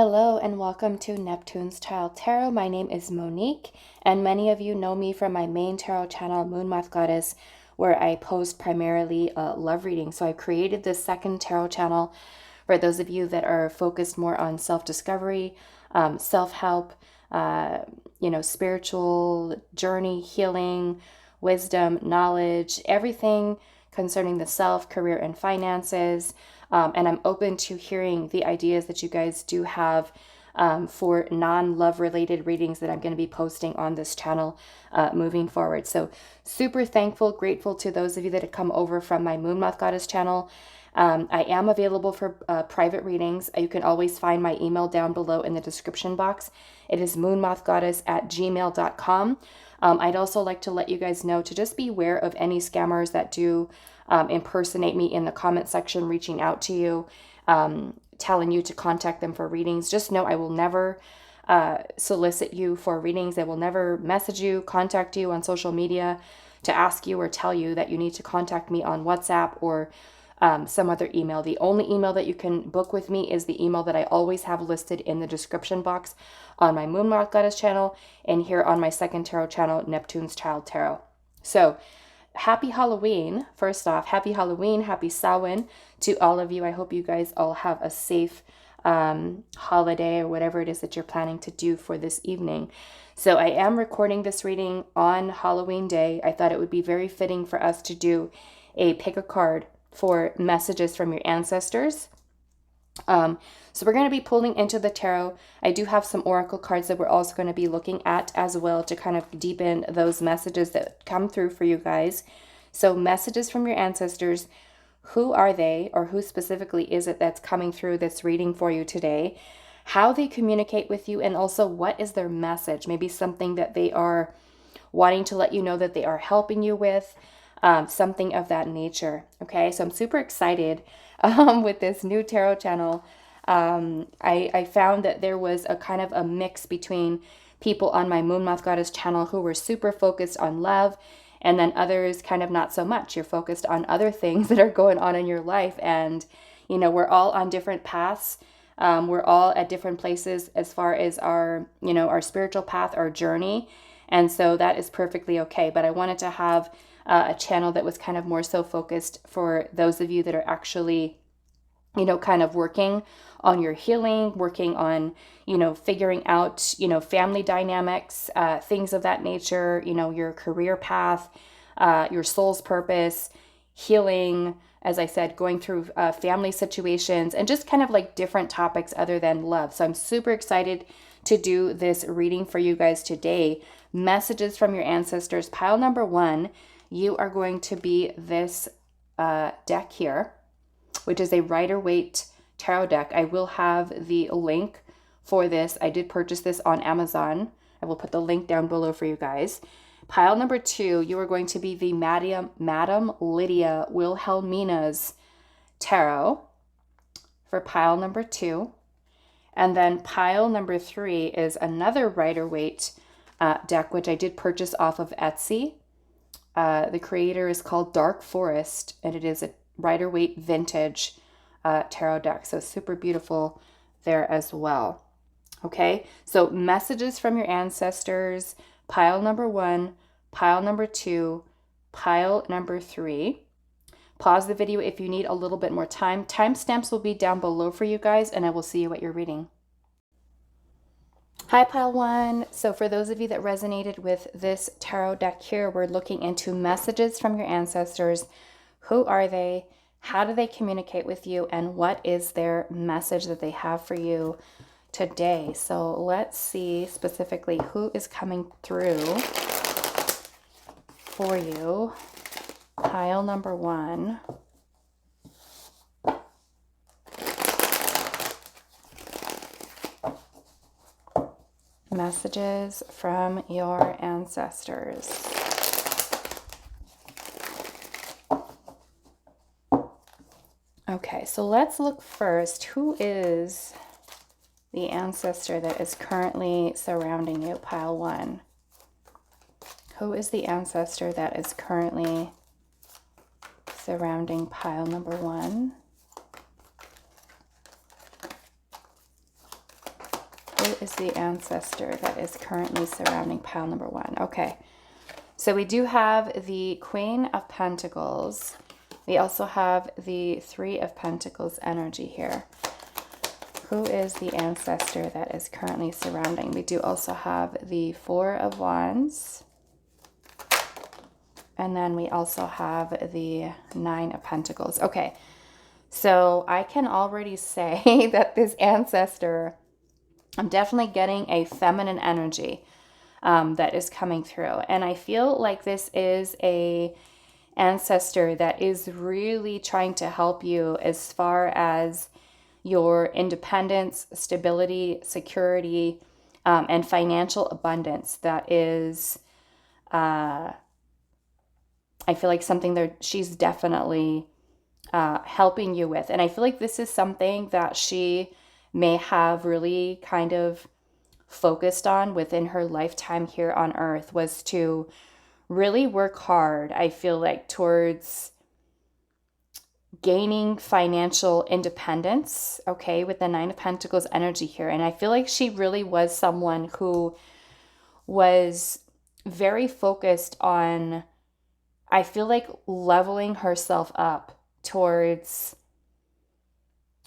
Hello and welcome to Neptune's Child Tarot. My name is Monique, and many of you know me from my main tarot channel, Moon Moth Goddess, where I post primarily love reading. So I created this second tarot channel for those of you that are focused more on self-discovery, self-help, spiritual journey, healing, wisdom, knowledge, everything concerning the self, career, and finances. And I'm open to hearing the ideas that you guys do have for non-love related readings that I'm going to be posting on this channel moving forward. So super thankful, grateful to those of you that have come over from my Moon Moth Goddess channel. I am available for private readings. You can always find my email down below in the description box. It is moonmothgoddess@gmail.com. I'd also like to let you guys know to just be aware of any scammers that do impersonate me in the comment section, reaching out to you, telling you to contact them for readings. Just know I will never solicit you for readings. I will never message you, contact you on social media to ask you or tell you that you need to contact me on WhatsApp or some other email. The only email that you can book with me is the email that I always have listed in the description box on my Moon Moth Goddess channel and here on my second tarot channel, Neptune's Child Tarot. So happy Halloween. First off, happy Halloween, happy Samhain to all of you. I hope you guys all have a safe holiday or whatever it is that you're planning to do for this evening. So I am recording this reading on Halloween Day. I thought it would be very fitting for us to do a pick a card for messages from your ancestors. So we're going to be pulling into the tarot. I do have some oracle cards that we're also going to be looking at as well to kind of deepen those messages that come through for you guys. So messages from your ancestors, who are they, or who specifically is it that's coming through this reading for you today? How they communicate with you, and also what is their message? Maybe something that they are wanting to let you know that they are helping you with, something of that nature. Okay, so I'm super excited with this new tarot channel. I found that there was a kind of a mix between people on my Moon Moth Goddess channel who were super focused on love, and then others kind of not so much. You're focused on other things that are going on in your life, and we're all on different paths. We're all at different places as far as our our spiritual path, our journey, and so that is perfectly okay. But I wanted to have a channel that was kind of more so focused for those of you that are actually kind of working on your healing, working on, figuring out, family dynamics, things of that nature, your career path, your soul's purpose, healing, as I said, going through family situations, and just kind of like different topics other than love. So I'm super excited to do this reading for you guys today. Messages from your ancestors, pile number 1. You are going to be this deck here, which is a Rider-Waite tarot deck. I will have the link for this. I did purchase this on Amazon. I will put the link down below for you guys. Pile number 2, you are going to be the Madame Lydia Wilhelmina's tarot for pile number 2. And then pile number 3 is another Rider-Waite deck, which I did purchase off of Etsy. The creator is called Dark Forest, and it is a Rider-Waite vintage tarot deck. So super beautiful there as well. Okay, so messages from your ancestors, pile number 1, pile number 2, pile number 3. Pause the video if you need a little bit more time. Timestamps will be down below for you guys, and I will see you at your reading. Hi, pile 1. So for those of you that resonated with this tarot deck here, we're looking into messages from your ancestors. Who are they? How do they communicate with you? And what is their message that they have for you today? So let's see specifically who is coming through for you. Pile number 1. Messages from your ancestors. Okay, so let's look first. Who is the ancestor that is currently surrounding you, pile 1? Who is the ancestor that is currently surrounding pile number 1? is the ancestor that is currently surrounding pile number 1? Okay. So we do have the Queen of Pentacles. We also have the Three of Pentacles energy here. Who is the ancestor that is currently surrounding? We do also have the Four of Wands. And then we also have the Nine of Pentacles. Okay, so I can already say that this ancestor, I'm definitely getting a feminine energy that is coming through. And I feel like this is a ancestor that is really trying to help you as far as your independence, stability, security, and financial abundance. That is, I feel like something that she's definitely helping you with. And I feel like this is something that she may have really kind of focused on within her lifetime here on Earth, was to really work hard, I feel like, towards gaining financial independence, okay, with the Nine of Pentacles energy here. And I feel like she really was someone who was very focused on, I feel like, leveling herself up towards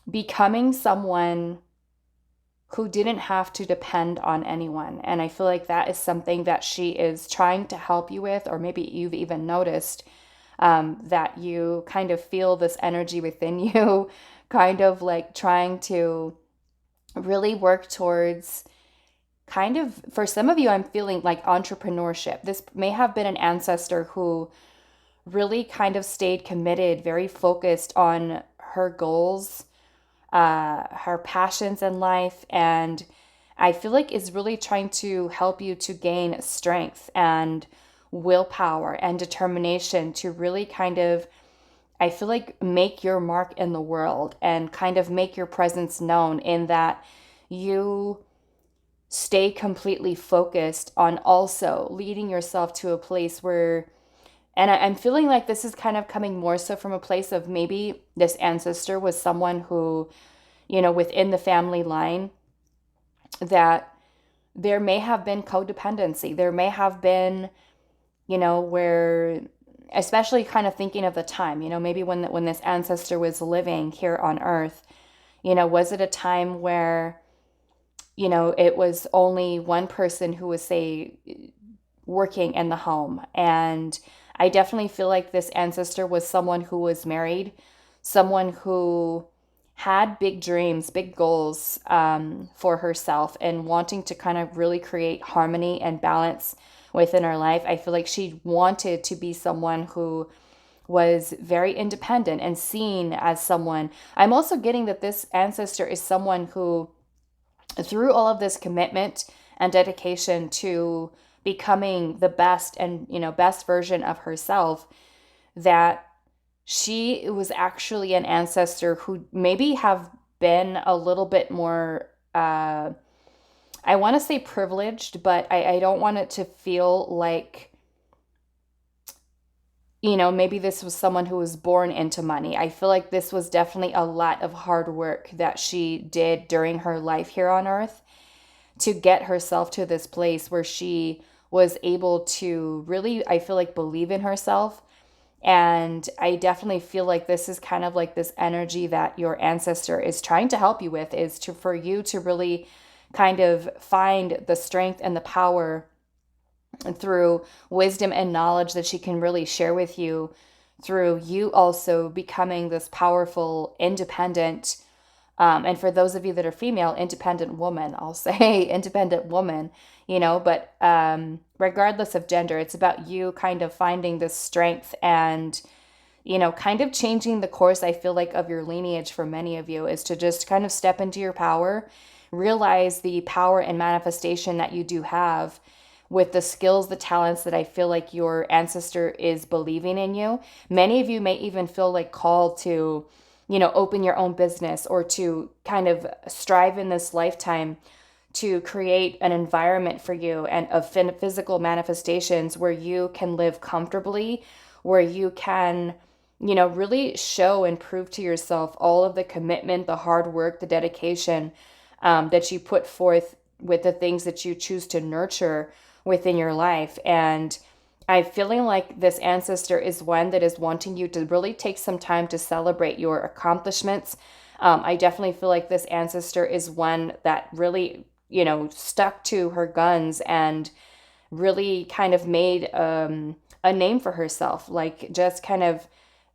becoming someone who didn't have to depend on anyone. And I feel like that is something that she is trying to help you with, or maybe you've even noticed that you kind of feel this energy within you, kind of like trying to really work towards kind of, for some of you, I'm feeling like entrepreneurship. This may have been an ancestor who really kind of stayed committed, very focused on her goals, her passions in life, and I feel like is really trying to help you to gain strength and willpower and determination to really kind of, I feel like, make your mark in the world and kind of make your presence known, in that you stay completely focused on also leading yourself to a place where, and I'm feeling like this is kind of coming more so from a place of maybe this ancestor was someone who, you know, within the family line, that there may have been codependency. There may have been, you know, where, especially kind of thinking of the time, you know, maybe when this ancestor was living here on Earth, you know, was it a time where, you know, it was only one person who was, say, working in the home? And I definitely feel like this ancestor was someone who was married, someone who had big dreams, big goals for herself, and wanting to kind of really create harmony and balance within her life. I feel like she wanted to be someone who was very independent and seen as someone. I'm also getting that this ancestor is someone who, through all of this commitment and dedication to becoming the best and, you know, best version of herself, that she was actually an ancestor who maybe have been a little bit more, I want to say privileged, but I don't want it to feel like, you know, maybe this was someone who was born into money. I feel like this was definitely a lot of hard work that she did during her life here on Earth to get herself to this place where she was able to really, I feel like, believe in herself. And I definitely feel like this is kind of like this energy that your ancestor is trying to help you with, is to, for you to really kind of find the strength and the power through wisdom and knowledge that she can really share with you, through you also becoming this powerful, independent, and for those of you that are female, independent woman, I'll say independent woman, you know, but regardless of gender, it's about you kind of finding this strength and, you know, kind of changing the course, I feel like, of your lineage. For many of you is to just kind of step into your power, realize the power and manifestation that you do have with the skills, the talents that I feel like your ancestor is believing in you. Many of you may even feel like called to, you know, open your own business, or to kind of strive in this lifetime to create an environment for you and of physical manifestations where you can live comfortably, where you can, you know, really show and prove to yourself all of the commitment, the hard work, the dedication that you put forth, with the things that you choose to nurture within your life. And I'm feeling like this ancestor is one that is wanting you to really take some time to celebrate your accomplishments. I definitely feel like this ancestor is one that really, stuck to her guns and really kind of made a name for herself, like just kind of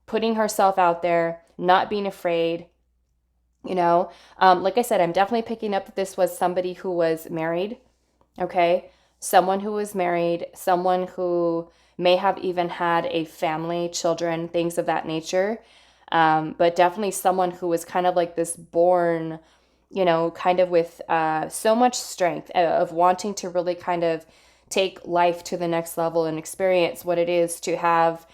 putting herself out there, not being afraid. Like I said, I'm definitely picking up that this was somebody who was married. Okay. Someone who was married, someone who may have even had a family, children, things of that nature. But definitely someone who was kind of like this born, kind of with so much strength of wanting to really kind of take life to the next level and experience what it is to have,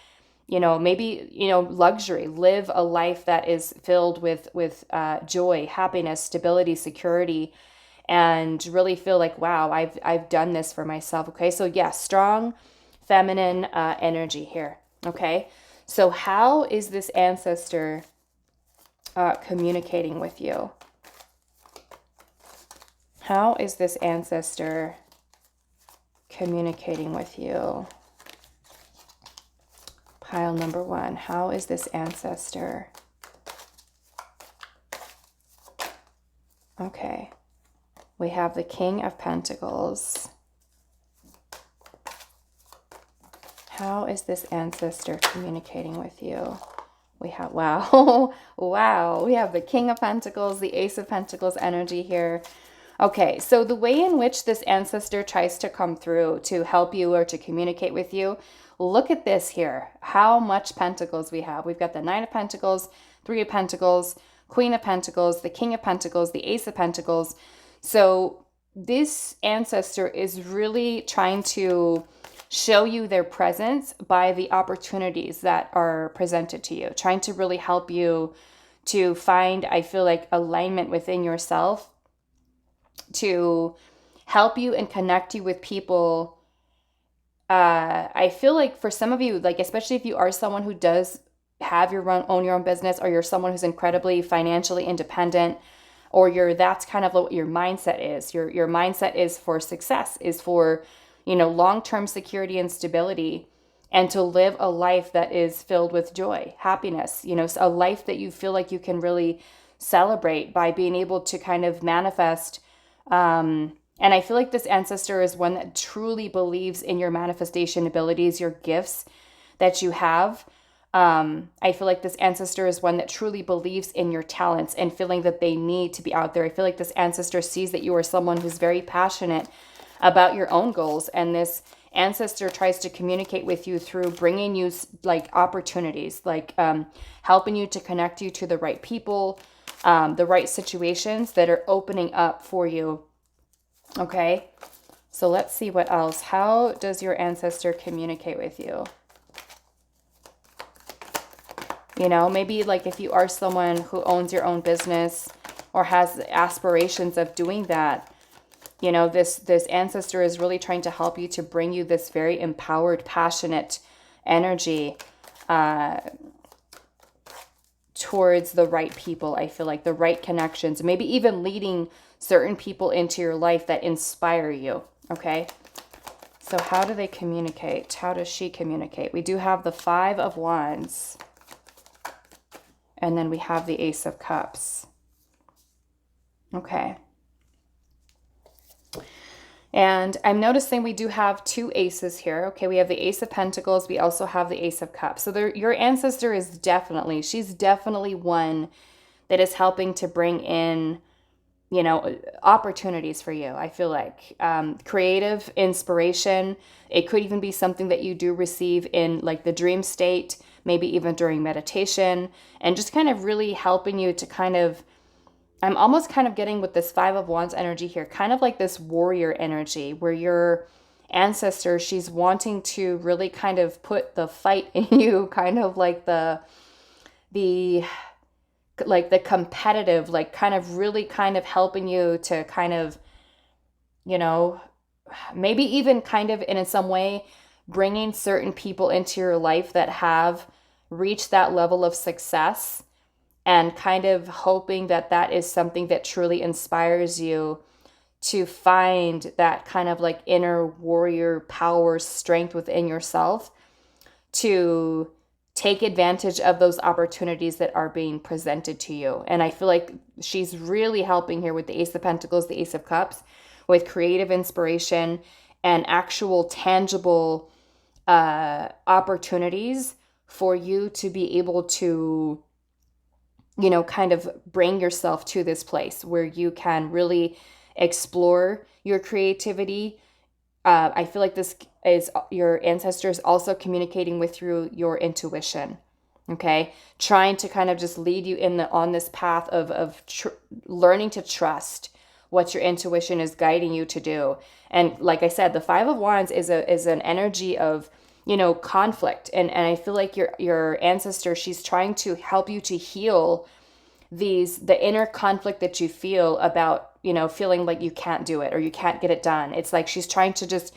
maybe, luxury, live a life that is filled with joy, happiness, stability, security, and really feel like, wow, I've done this for myself. Okay. So yes, strong feminine energy here. Okay. So how is this ancestor communicating with you? How is this ancestor communicating with you? Pile number 1. How is this ancestor? Okay. We have the King of Pentacles. How is this ancestor communicating with you? We have, wow, wow. We have the King of Pentacles, the Ace of Pentacles energy here. Okay, so the way in which this ancestor tries to come through to help you or to communicate with you, look at this here. How much Pentacles we have. We've got the Nine of Pentacles, Three of Pentacles, Queen of Pentacles, the King of Pentacles, the Ace of Pentacles. So this ancestor is really trying to show you their presence by the opportunities that are presented to you, trying to really help you to find, I feel like, alignment within yourself, to help you and connect you with people. I feel like for some of you, like, especially if you are someone who does have own your own business, or you're someone who's incredibly financially independent, or that's kind of what your mindset is. Your mindset is for success, is for, long-term security and stability, and to live a life that is filled with joy, happiness, a life that you feel like you can really celebrate by being able to kind of manifest. And I feel like this ancestor is one that truly believes in your manifestation abilities, your gifts that you have. I feel like this ancestor is one that truly believes in your talents and feeling that they need to be out there. I feel like this ancestor sees that you are someone who's very passionate about your own goals, and this ancestor tries to communicate with you through bringing you like opportunities, like helping you to connect you to the right people, the right situations that are opening up for you. Okay, so let's see what else. How does your ancestor communicate with you? Maybe like if you are someone who owns your own business or has aspirations of doing that, this ancestor is really trying to help you to bring you this very empowered, passionate energy towards the right people. I feel like the right connections, maybe even leading certain people into your life that inspire you. Okay. So how do they communicate? How does she communicate? We do have the Five of Wands. And then we have the Ace of Cups. Okay. And I'm noticing we do have two aces here. Okay, we have the Ace of Pentacles. We also have the Ace of Cups. So your ancestor is she's definitely one that is helping to bring in, opportunities for you. I feel like creative inspiration. It could even be something that you do receive in like the dream state, maybe even during meditation, and just kind of really helping you to kind of, I'm almost kind of getting with this Five of Wands energy here, kind of like this warrior energy where your ancestor, she's wanting to really kind of put the fight in you, kind of like the competitive, like kind of really kind of helping you to kind of, maybe even kind of in some way bringing certain people into your life that have reached that level of success, and kind of hoping that that is something that truly inspires you to find that kind of like inner warrior power, strength within yourself to take advantage of those opportunities that are being presented to you. And I feel like she's really helping here with the Ace of Pentacles, the Ace of Cups, with creative inspiration and actual tangible opportunities for you to be able to, you know, kind of bring yourself to this place where you can really explore your creativity. I feel like this is your ancestors also communicating with through your intuition. Okay, trying to kind of just lead you on this path of learning to trust what your intuition is guiding you to do. And like I said, the Five of Wands is an energy of, you know, conflict, and I feel like your ancestor, she's trying to help you to heal the inner conflict that you feel about, you know, feeling like you can't do it or you can't get it done. It's like she's trying to just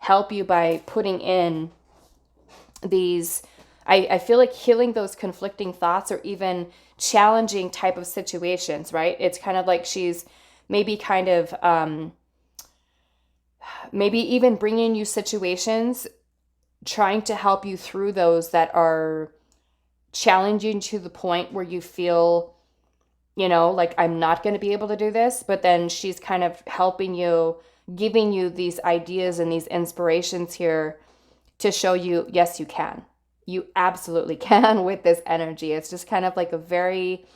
help you by putting in these, I feel like healing those conflicting thoughts or even challenging type of situations, right? It's kind of like she's maybe kind of, maybe even bringing you situations, trying to help you through those that are challenging to the point where you feel, you know, like I'm not going to be able to do this. But then she's kind of helping you, giving you these ideas and these inspirations here to show you, yes, you can. You absolutely can with this energy. It's just kind of like a very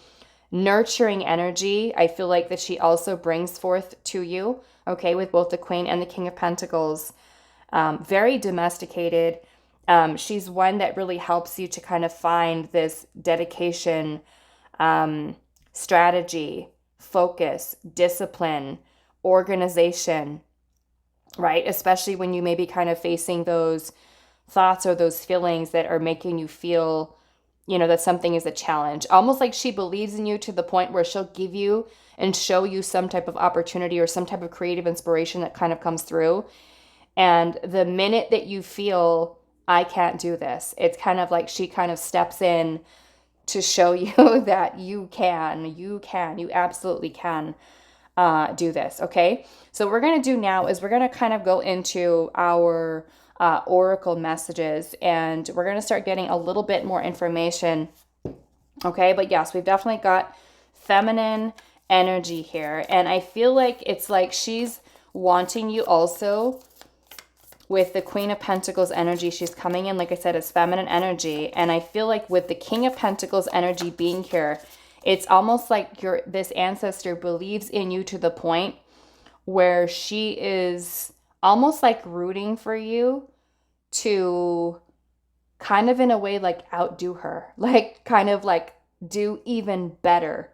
nurturing energy. I feel like that she also brings forth to you, okay, with both the Queen and the King of Pentacles. Very domesticated. She's one that really helps you to kind of find this dedication, strategy, focus, discipline, organization, right? Especially when you may be kind of facing those thoughts or those feelings that are making you feel, you know, that something is a challenge. Almost like she believes in you to the point where she'll give you and show you some type of opportunity or some type of creative inspiration that kind of comes through. And the minute that you feel, I can't do this, it's kind of like she kind of steps in to show you that you absolutely can do this, okay? So what we're going to do now is we're going to kind of go into our oracle messages, and we're going to start getting a little bit more information, okay? But yes, we've definitely got feminine energy here, and I feel like it's like she's wanting you also. With the Queen of Pentacles energy, she's coming in, like I said, as feminine energy. And I feel like with the King of Pentacles energy being here, it's almost like this ancestor believes in you to the point where she is almost like rooting for you to kind of in a way like outdo her, like kind of like do even better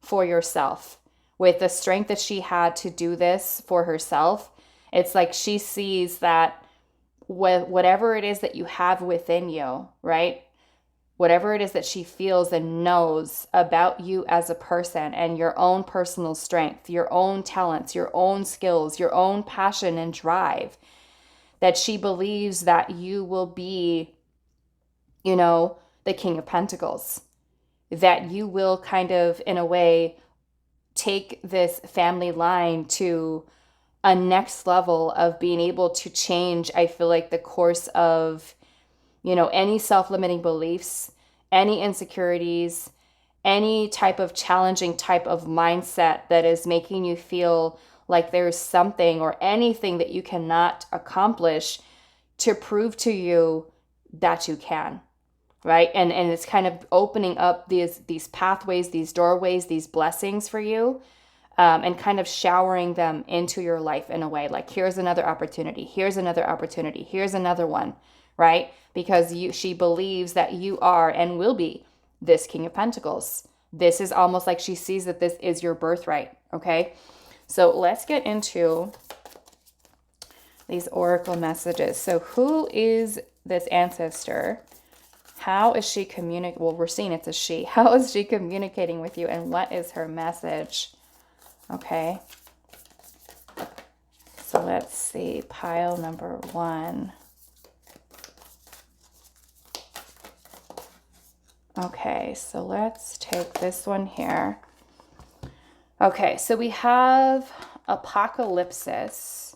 for yourself. With the strength that she had to do this for herself, it's like she sees that whatever it is that you have within you, right? Whatever it is that she feels and knows about you as a person and your own personal strength, your own talents, your own skills, your own passion and drive, that she believes that you will be, you know, the King of Pentacles, that you will kind of, in a way, take this family line to a next level of being able to change, I feel like, the course of, you know, any self-limiting beliefs, any insecurities, any type of challenging type of mindset that is making you feel like there's something or anything that you cannot accomplish, to prove to you that you can, right? And it's kind of opening up these pathways, these doorways, these blessings for you. And kind of showering them into your life in a way like, here's another opportunity, here's another opportunity, here's another one, right? Because she believes that you are and will be this King of Pentacles. This is almost like she sees that this is your birthright, okay? So let's get into these oracle messages. So who is this ancestor? How is she communicating? Well, we're seeing it's a she. How is she communicating with you, and what is her message? Okay, so let's see, pile number 1. Okay, so let's take this one here. Okay, so we have Apocalypsis.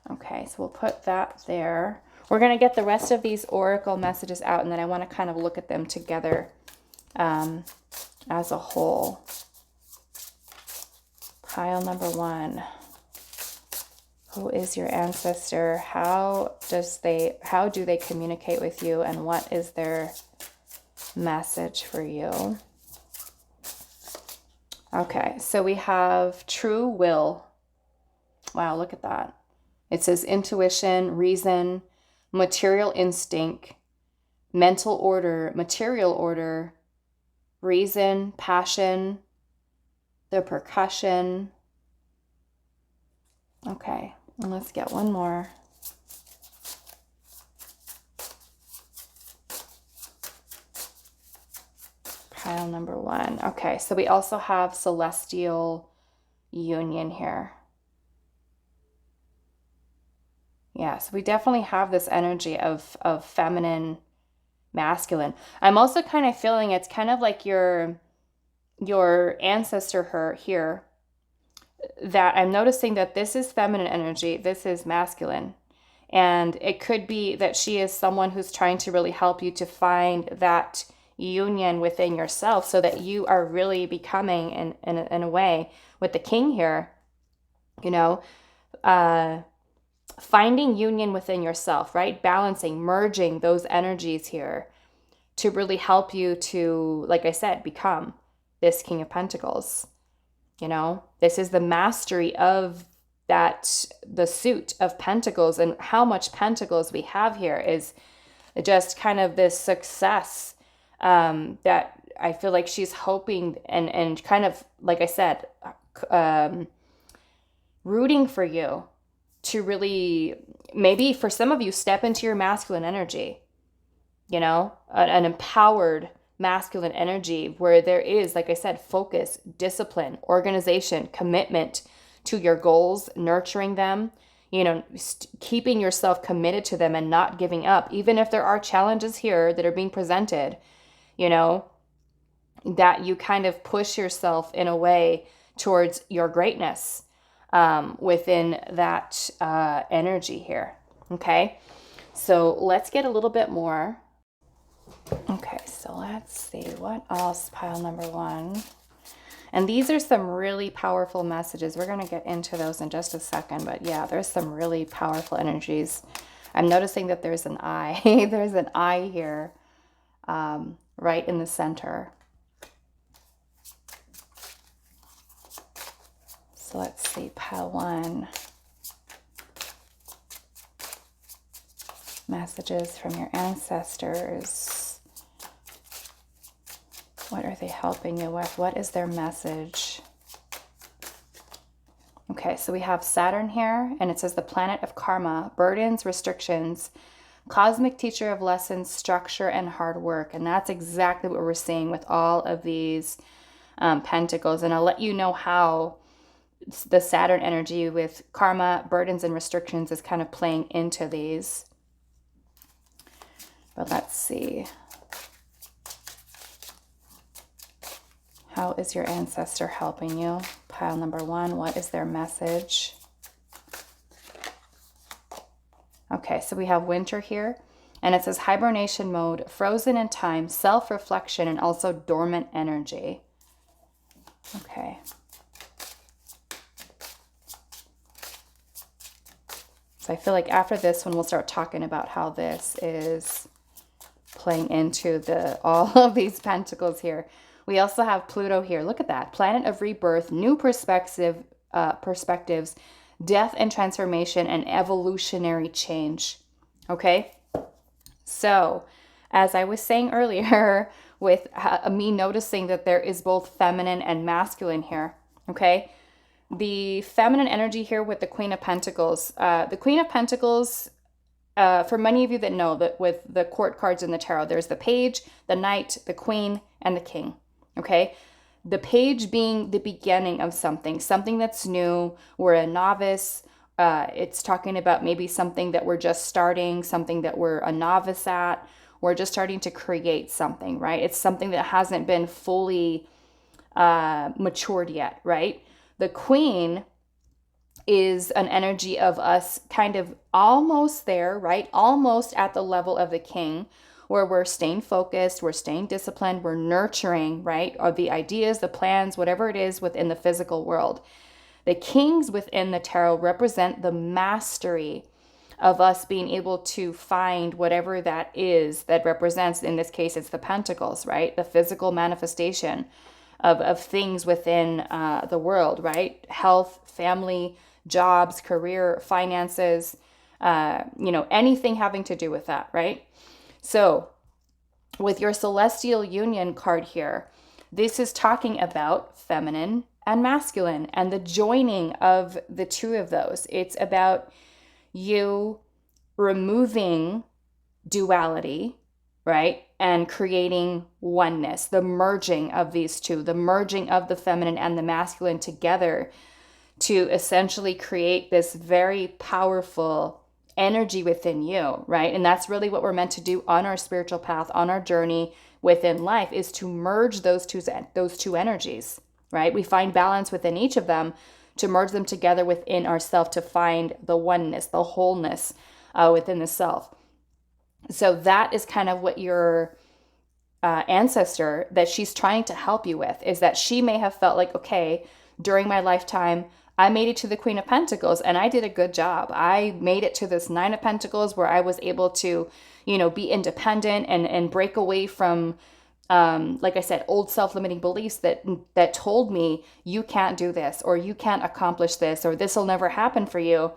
Okay, so we'll put that there. We're going to get the rest of these oracle messages out, and then I want to kind of look at them together as a whole. Pile number 1. Who is your ancestor? How do they communicate with you, and what is their message for you? Okay, so we have true will. Wow, look at that. It says intuition, reason, material instinct, mental order, material order, reason, passion, the percussion. Okay, and let's get one more. Pile number 1. Okay, so we also have celestial union here. Yeah, so we definitely have this energy of feminine, masculine. I'm also kind of feeling it's kind of like your ancestor here, that I'm noticing that this is feminine energy, this is masculine. And it could be that she is someone who's trying to really help you to find that union within yourself, so that you are really becoming, in a way, with the king here, you know, finding union within yourself, right? Balancing, merging those energies here to really help you to, like I said, become this King of Pentacles. You know, this is the mastery of that, the suit of Pentacles, and how much Pentacles we have here is just kind of this success that I feel like she's hoping and kind of, like I said, rooting for you to really, maybe for some of you, step into your masculine energy, you know, an empowered masculine energy where there is, like I said, focus, discipline, organization, commitment to your goals, nurturing them, you know, keeping yourself committed to them and not giving up, even if there are challenges here that are being presented, you know, that you kind of push yourself in a way towards your greatness within that energy here. Okay, so let's get a little bit more. Okay, so let's see what else. Pile number 1. And these are some really powerful messages. We're going to get into those in just a second. But yeah, there's some really powerful energies. I'm noticing that there's an eye. There's an eye here, right in the center. So let's see, pile 1. Messages from your ancestors. What are they helping you with? What is their message? Okay, so we have Saturn here, and it says the planet of karma, burdens, restrictions, cosmic teacher of lessons, structure, and hard work. And that's exactly what we're seeing with all of these pentacles. And I'll let you know how the Saturn energy with karma, burdens, and restrictions is kind of playing into these. But let's see. How is your ancestor helping you? Pile number 1, what is their message? Okay, so we have winter here, and it says hibernation mode, frozen in time, self-reflection, and also dormant energy. Okay. So I feel like after this one, we'll start talking about how this is playing into all of these pentacles here. We also have Pluto here. Look at that. Planet of rebirth, new perspectives, death and transformation, and evolutionary change. Okay? So, as I was saying earlier, with me noticing that there is both feminine and masculine here. Okay? The feminine energy here with the Queen of Pentacles. The Queen of Pentacles, for many of you that know that with the court cards in the tarot, there's the Page, the Knight, the Queen, and the King. Okay, the Page being the beginning of something that's new. We're a novice. It's talking about maybe something that we're just starting, something that we're a novice at. We're just starting to create something, right? It's something that hasn't been fully matured yet, right? The Queen is an energy of us kind of almost there, right? Almost at the level of the king, where we're staying focused, we're staying disciplined, we're nurturing, right? Or the ideas, the plans, whatever it is within the physical world. The kings within the tarot represent the mastery of us being able to find whatever that is that represents, in this case, it's the pentacles, right? The physical manifestation of things within the world, right? Health, family, jobs, career, finances, anything having to do with that, right? So with your celestial union card here, this is talking about feminine and masculine and the joining of the two of those. It's about you removing duality, right? And creating oneness, the merging of these two, the merging of the feminine and the masculine together to essentially create this very powerful energy within you, right? And that's really what we're meant to do on our spiritual path, on our journey within life, is to merge those two energies, right? We find balance within each of them to merge them together within ourselves to find the oneness, the wholeness within the self. So that is kind of what your ancestor, that she's trying to help you with, is that she may have felt like, okay, during my lifetime, I made it to the Queen of Pentacles and I did a good job. I made it to this Nine of Pentacles where I was able to, be independent and break away from, like I said, old self-limiting beliefs that told me you can't do this, or you can't accomplish this, or this will never happen for you.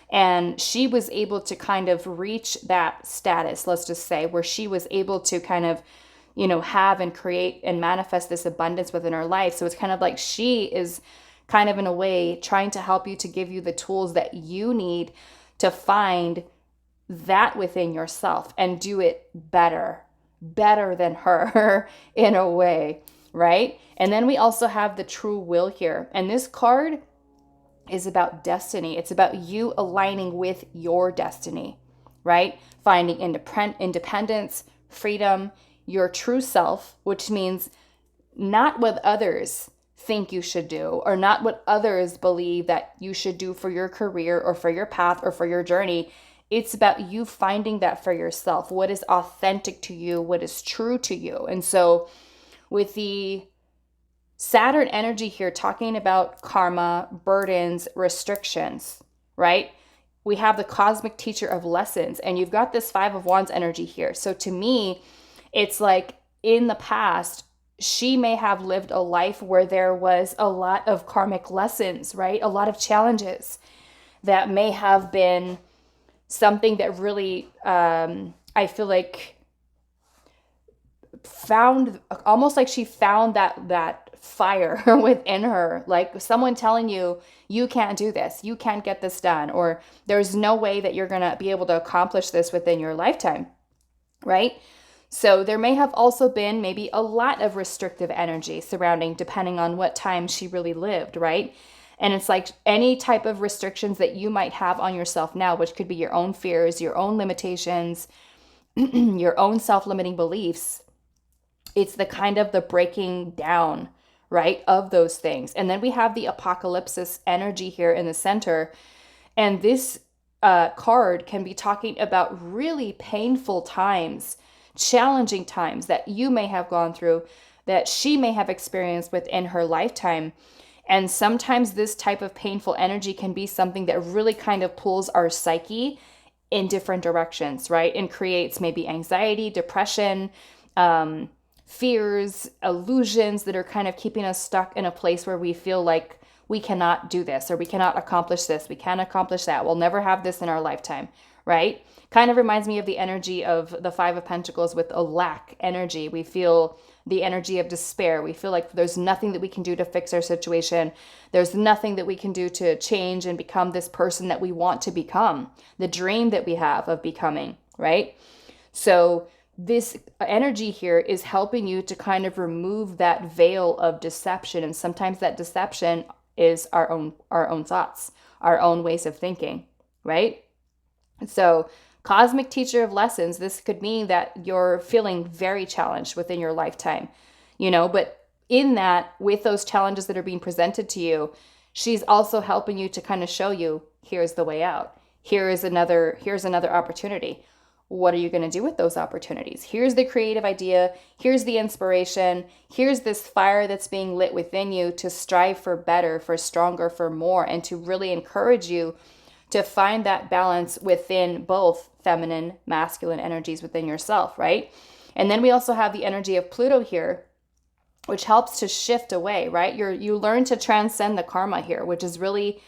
And she was able to kind of reach that status, let's just say, where she was able to kind of, have and create and manifest this abundance within her life. So it's kind of like she is kind of in a way trying to help you, to give you the tools that you need to find that within yourself and do it better than her in a way, right? And then we also have the true will here. And this card is about destiny. It's about you aligning with your destiny, right? Finding independence, freedom, your true self, which means not what others think you should do, or not what others believe that you should do for your career or for your path or for your journey. It's about you finding that for yourself, what is authentic to you, what is true to you. And so with the Saturn energy here, talking about karma, burdens, restrictions, right? We have the cosmic teacher of lessons, and you've got this Five of Wands energy here. So to me, it's like in the past, she may have lived a life where there was a lot of karmic lessons, right? A lot of challenges that may have been something that really, I feel like, found, almost like she found that fire within her, like someone telling you, you can't do this, you can't get this done, or there's no way that you're going to be able to accomplish this within your lifetime, right? So there may have also been maybe a lot of restrictive energy surrounding, depending on what time she really lived, right? And it's like any type of restrictions that you might have on yourself now, which could be your own fears, your own limitations, your own self-limiting beliefs. It's the kind of the breaking down, right, of those things. And then we have the apocalypse energy here in the center. And this card can be talking about really painful times, challenging times that you may have gone through, that she may have experienced within her lifetime. And sometimes this type of painful energy can be something that really kind of pulls our psyche in different directions, right? And creates maybe anxiety, depression, fears, illusions that are kind of keeping us stuck in a place where we feel like we cannot do this, or we cannot accomplish this, we can't accomplish that, we'll never have this in our lifetime, right? Kind of reminds me of the energy of the Five of Pentacles with a lack energy. We feel the energy of despair. We feel like there's nothing that we can do to fix our situation. There's nothing that we can do to change and become this person that we want to become, the dream that we have of becoming, right? So this energy here is helping you to kind of remove that veil of deception. And sometimes that deception is our own thoughts, our own ways of thinking, right? So cosmic teacher of lessons, this could mean that you're feeling very challenged within your lifetime, but in that, with those challenges that are being presented to you, she's also helping you to kind of show you, here's the way out. Here's another opportunity. What are you going to do with those opportunities? Here's the creative idea. Here's the inspiration. Here's this fire that's being lit within you to strive for better, for stronger, for more, and to really encourage you to find that balance within both feminine, masculine energies within yourself, right? And then we also have the energy of Pluto here, which helps to shift away, right? You learn to transcend the karma here, which is really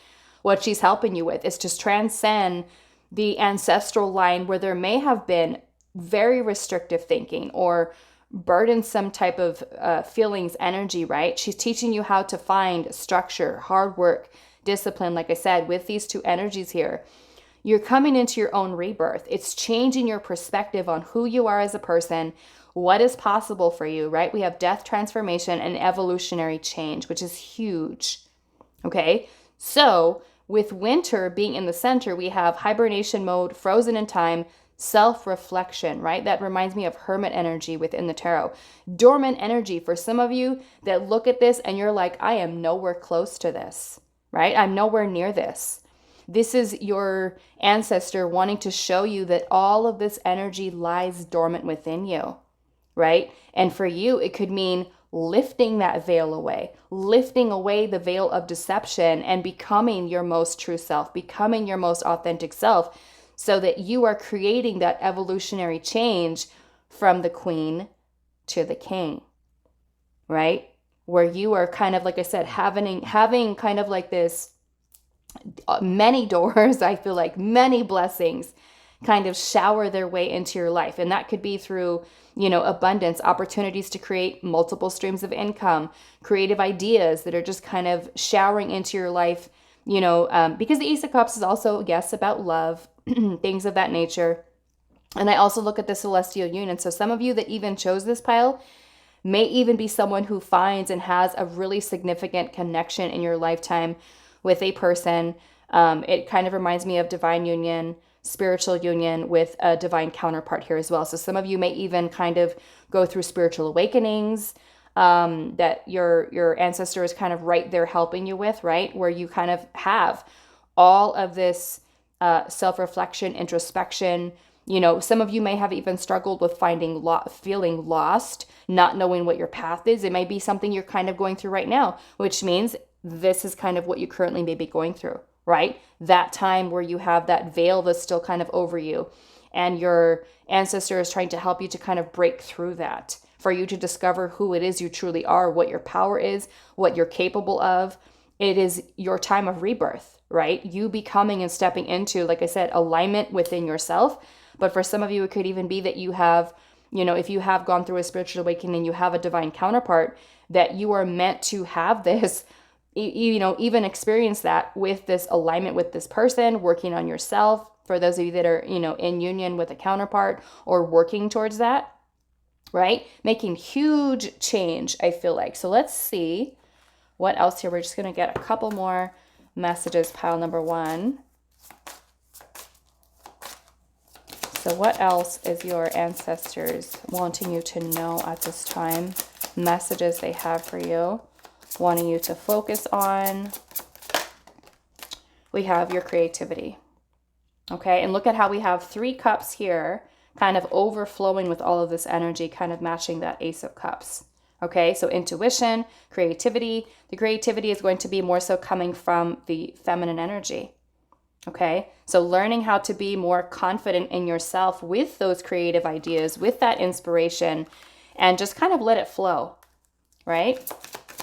what she's helping you with, is to transcend the ancestral line where there may have been very restrictive thinking or burdensome type of feelings, energy, right? She's teaching you how to find structure, hard work, discipline. Like I said, with these two energies here, you're coming into your own rebirth. It's changing your perspective on who you are as a person, what is possible for you, right? We have death, transformation, and evolutionary change, which is huge. Okay, so with winter being in the center, we have hibernation mode, frozen in time, self-reflection, right? That reminds me of hermit energy within the tarot. Dormant energy for some of you that look at this and you're like, I am nowhere close to this, right? I'm nowhere near this. This is your ancestor wanting to show you that all of this energy lies dormant within you, right? And for you, it could mean lifting that veil away, lifting away the veil of deception and becoming your most true self, becoming your most authentic self, so that you are creating that evolutionary change from the queen to the king, right? Where you are kind of, like I said, having kind of like this many doors, I feel like many blessings kind of shower their way into your life. And that could be through, abundance, opportunities to create multiple streams of income, creative ideas that are just kind of showering into your life, because the Ace of Cups is also, yes, about love, things of that nature. And I also look at the celestial union. So some of you that even chose this pile may even be someone who finds and has a really significant connection in your lifetime with a person. It kind of reminds me of divine union, spiritual union with a divine counterpart here as well. So some of you may even kind of go through spiritual awakenings that your ancestor is kind of right there helping you with, right? Where you kind of have all of this self-reflection, introspection. Some of you may have even struggled with feeling lost, not knowing what your path is. It may be something you're kind of going through right now, which means this is kind of what you currently may be going through, right? That time where you have that veil that's still kind of over you, and your ancestor is trying to help you to kind of break through that, for you to discover who it is you truly are, what your power is, what you're capable of. It is your time of rebirth, right? You becoming and stepping into, like I said, alignment within yourself. But for some of you, it could even be that you have, if you have gone through a spiritual awakening, you have a divine counterpart, that you are meant to have this, even experience that with this alignment with this person, working on yourself. For those of you that are, in union with a counterpart or working towards that, right? Making huge change, I feel like. So let's see what else here. We're just going to get a couple more messages, pile number one. So what else is your ancestors wanting you to know at this time? Messages they have for you, wanting you to focus on. We have your creativity. Okay, and look at how we have 3 cups here, kind of overflowing with all of this energy, kind of matching that Ace of Cups. Okay, so intuition, creativity. The creativity is going to be more so coming from the feminine energy. Okay, so learning how to be more confident in yourself with those creative ideas, with that inspiration, and just kind of let it flow, right?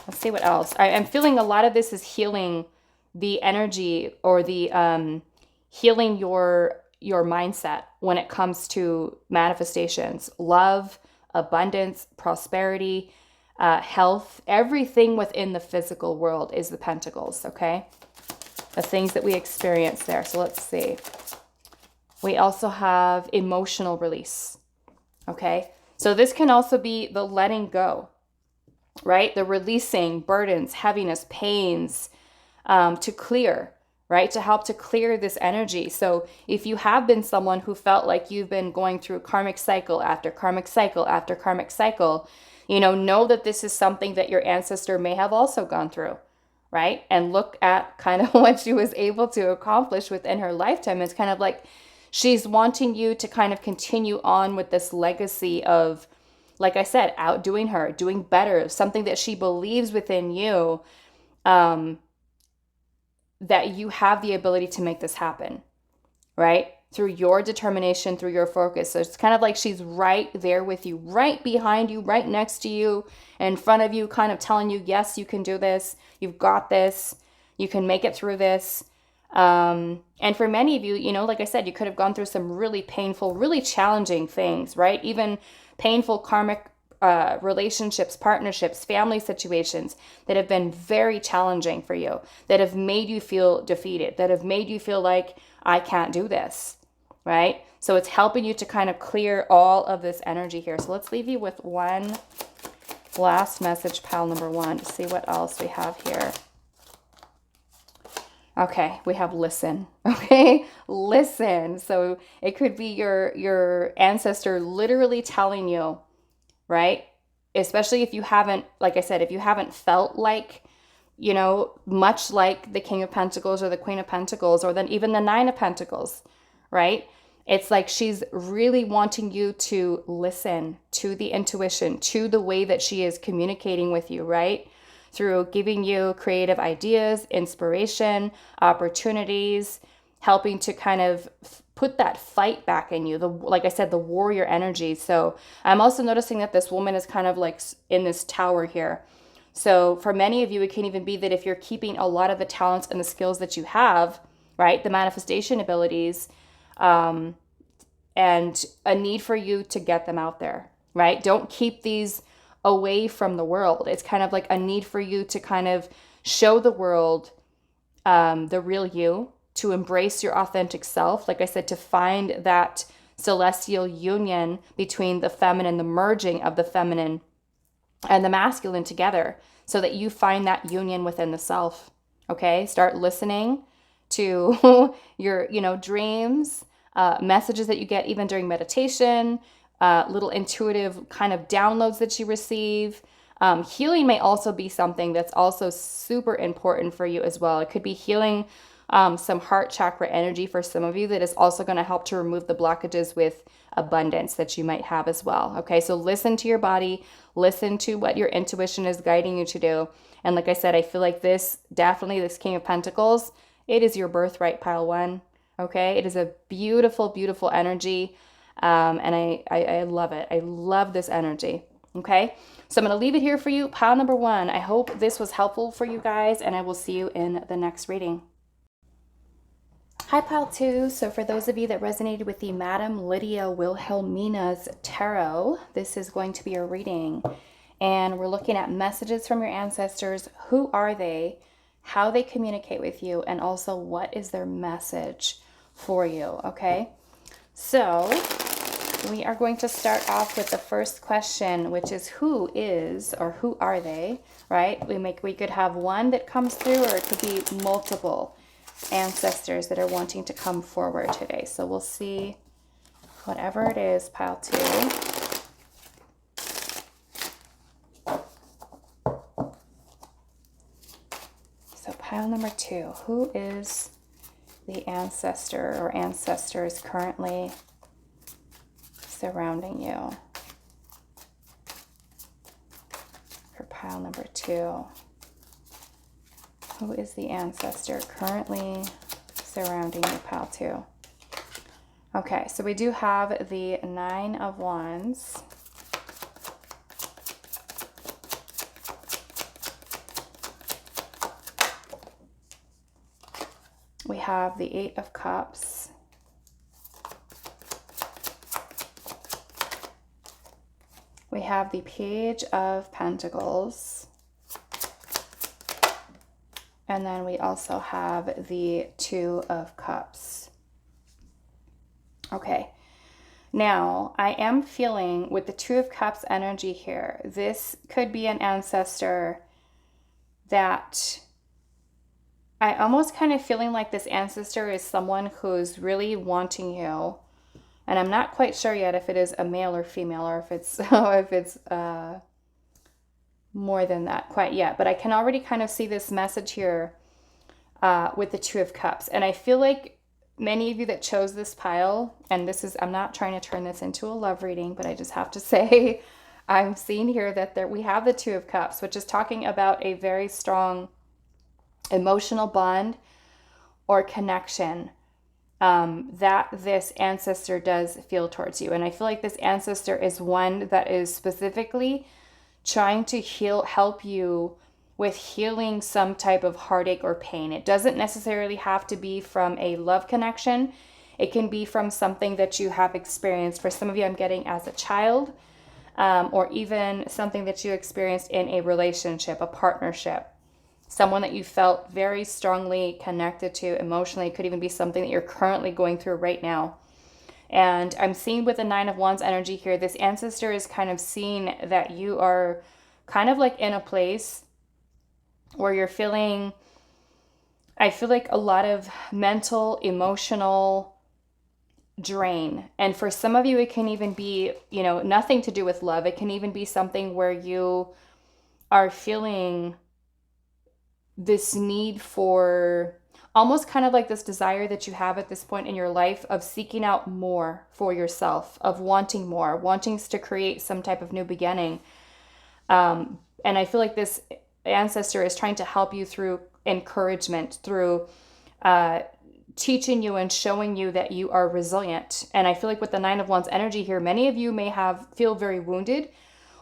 Let's see what else. I'm feeling a lot of this is healing the energy, or the healing your mindset when it comes to manifestations, love, abundance, prosperity, health. Everything within the physical world is the pentacles, okay? The things that we experience there. So let's see. We also have emotional release, okay? So this can also be the letting go, right? The releasing burdens, heaviness, pains, to clear, right? To help to clear this energy. So if you have been someone who felt like you've been going through karmic cycle after karmic cycle after karmic cycle, know that this is something that your ancestor may have also gone through, right? And look at kind of what she was able to accomplish within her lifetime. It's kind of like she's wanting you to kind of continue on with this legacy of, like I said, outdoing her, doing better, something that she believes within you, that you have the ability to make this happen, right? Through your determination, through your focus. So it's kind of like she's right there with you, right behind you, right next to you, in front of you, kind of telling you, yes, you can do this. You've got this. You can make it through this. And for many of you, you know, like I said, you could have gone through some really painful, really challenging things, right? Even painful karmic relationships, partnerships, family situations that have been very challenging for you, that have made you feel defeated, that have made you feel like, I can't do this, right? So it's helping you to kind of clear all of this energy here. So let's leave you with one last message, pile number one, to see what else we have here. Okay, we have listen. Okay, listen. So it could be your ancestor literally telling you, right? Especially if you haven't, like I said, if you haven't felt like, you know, much like the King of Pentacles or the Queen of Pentacles, or then even the Nine of Pentacles, right? It's like she's really wanting you to listen to the intuition, to the way that she is communicating with you, right? Through giving you creative ideas, inspiration, opportunities, helping to kind of put that fight back in you. Like I said, the warrior energy. So I'm also noticing that this woman is kind of like in this tower here. So for many of you, it can even be that if you're keeping a lot of the talents and the skills that you have, right, the manifestation abilities, and a need for you to get them out there, right? Don't keep these away from the world. It's kind of like a need for you to kind of show the world the real you, to embrace your authentic self. Like I said, to find that celestial union between the feminine, the merging of the feminine and the masculine together, so that you find that union within the self. Okay, start listening to your, you know, dreams, messages that you get even during meditation, little intuitive kind of downloads that you receive. Healing may also be something that's also super important for you as well. It could be healing some heart chakra energy for some of you that is also going to help to remove the blockages with abundance that you might have as well. Okay, so listen to your body, listen to what your intuition is guiding you to do. And like I said, I feel like this King of Pentacles, it is your birthright, pile one. Okay, it is a beautiful, beautiful energy. And I love it. I love this energy. Okay, so I'm going to leave it here for you, pile number one. I hope this was helpful for you guys, and I will see you in the next reading. Hi, pile two. So for those of you that resonated with the Madame Lydia Wilhelmina's Tarot, this is going to be a reading. And we're looking at messages from your ancestors. Who are they? How they communicate with you? And also, what is their message for you? Okay. So we are going to start off with the first question, which is who is, or who are they, right? We could have one that comes through, or it could be multiple ancestors that are wanting to come forward today. So we'll see whatever it is, pile two. So pile number two, who is the ancestor or ancestors currently surrounding you? For pile number two, who is the ancestor currently surrounding you, pile two? Okay, so we do have the Nine of Wands. We have the Eight of Cups. We have the Page of Pentacles. And then we also have the Two of Cups. Okay. Now, I am feeling with the Two of Cups energy here, this could be an ancestor that I almost kind of feeling like this ancestor is someone who's really wanting you. And I'm not quite sure yet if it is a male or female, or if it's more than that quite yet, but I can already kind of see this message here with the Two of Cups. And I feel like many of you that chose this pile, and this is, I'm not trying to turn this into a love reading, but I just have to say, I'm seeing here that we have the Two of Cups, which is talking about a very strong emotional bond or connection that this ancestor does feel towards you. And I feel like this ancestor is one that is specifically trying to help you with healing some type of heartache or pain. It doesn't necessarily have to be from a love connection. It can be from something that you have experienced. For some of you, I'm getting as a child, or even something that you experienced in a relationship, a partnership, someone that you felt very strongly connected to emotionally. It could even be something that you're currently going through right now. And I'm seeing with the Nine of Wands energy here, this ancestor is kind of seeing that you are kind of like in a place where you're feeling, I feel like a lot of mental, emotional drain. And for some of you, it can even be, nothing to do with love. It can even be something where you are feeling this need for almost kind of like this desire that you have at this point in your life of seeking out more for yourself, of wanting more, wanting to create some type of new beginning. And I feel like this ancestor is trying to help you through encouragement, through teaching you and showing you that you are resilient. And I feel like with the Nine of Wands energy here, many of you may feel very wounded,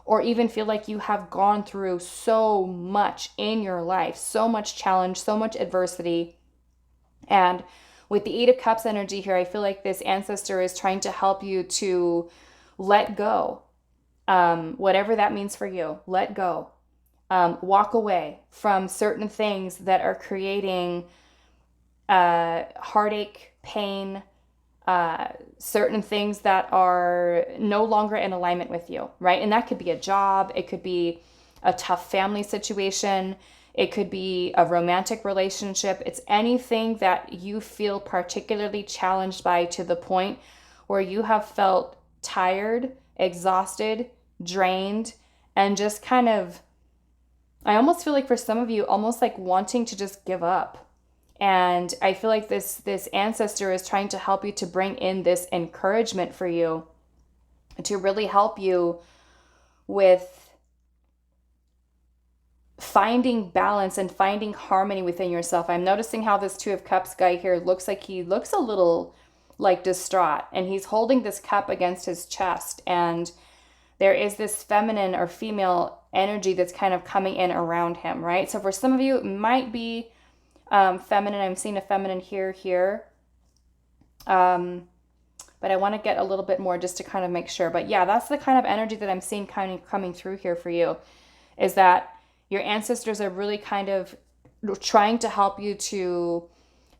or even feel like you have gone through so much in your life, so much challenge, so much adversity. And with the Eight of Cups energy here, I feel like this ancestor is trying to help you to let go. Whatever that means for you, let go. Walk away from certain things that are creating heartache, pain, certain things that are no longer in alignment with you, right? And that could be a job. It could be a tough family situation. It could be a romantic relationship. It's anything that you feel particularly challenged by to the point where you have felt tired, exhausted, drained, and just kind of, I almost feel like for some of you, almost like wanting to just give up. And I feel like this ancestor is trying to help you to bring in this encouragement for you to really help you with finding balance and finding harmony within yourself. I'm noticing how this Two of Cups guy here looks a little like distraught, and he's holding this cup against his chest, and there is this feminine or female energy that's kind of coming in around him, right? So for some of you, it might be feminine. I'm seeing a feminine here. But I want to get a little bit more just to kind of make sure. But yeah, that's the kind of energy that I'm seeing kind of coming through here for you, is that your ancestors are really kind of trying to help you to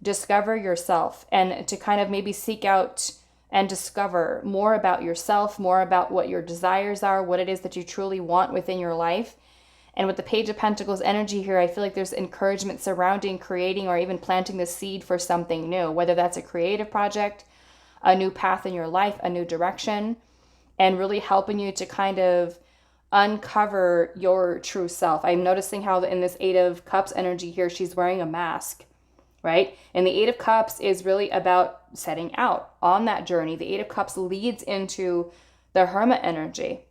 discover yourself and to kind of maybe seek out and discover more about yourself, more about what your desires are, what it is that you truly want within your life. And with the Page of Pentacles energy here, I feel like there's encouragement surrounding creating or even planting the seed for something new, whether that's a creative project, a new path in your life, a new direction, and really helping you to kind of uncover your true self. I'm noticing how in this Eight of Cups energy here, she's wearing a mask, right? And the Eight of Cups is really about setting out on that journey. The Eight of Cups leads into the Hermit energy,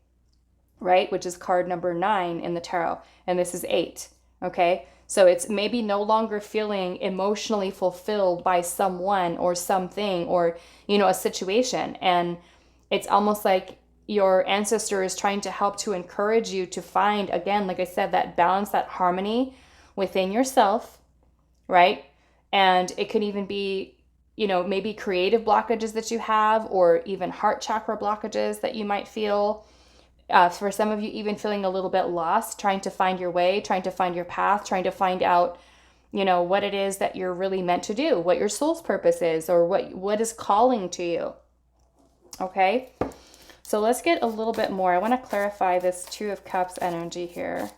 right? Which is card number 9 in the tarot. And this is 8, okay? So it's maybe no longer feeling emotionally fulfilled by someone or something or, a situation. And it's almost like your ancestor is trying to help to encourage you to find, again, like I said, that balance, that harmony within yourself, right? And it could even be, maybe creative blockages that you have, or even heart chakra blockages that you might feel. For some of you, even feeling a little bit lost, trying to find your way, trying to find your path, trying to find out, what it is that you're really meant to do, what your soul's purpose is, or what is calling to you. Okay? So let's get a little bit more. I want to clarify this Two of Cups energy here.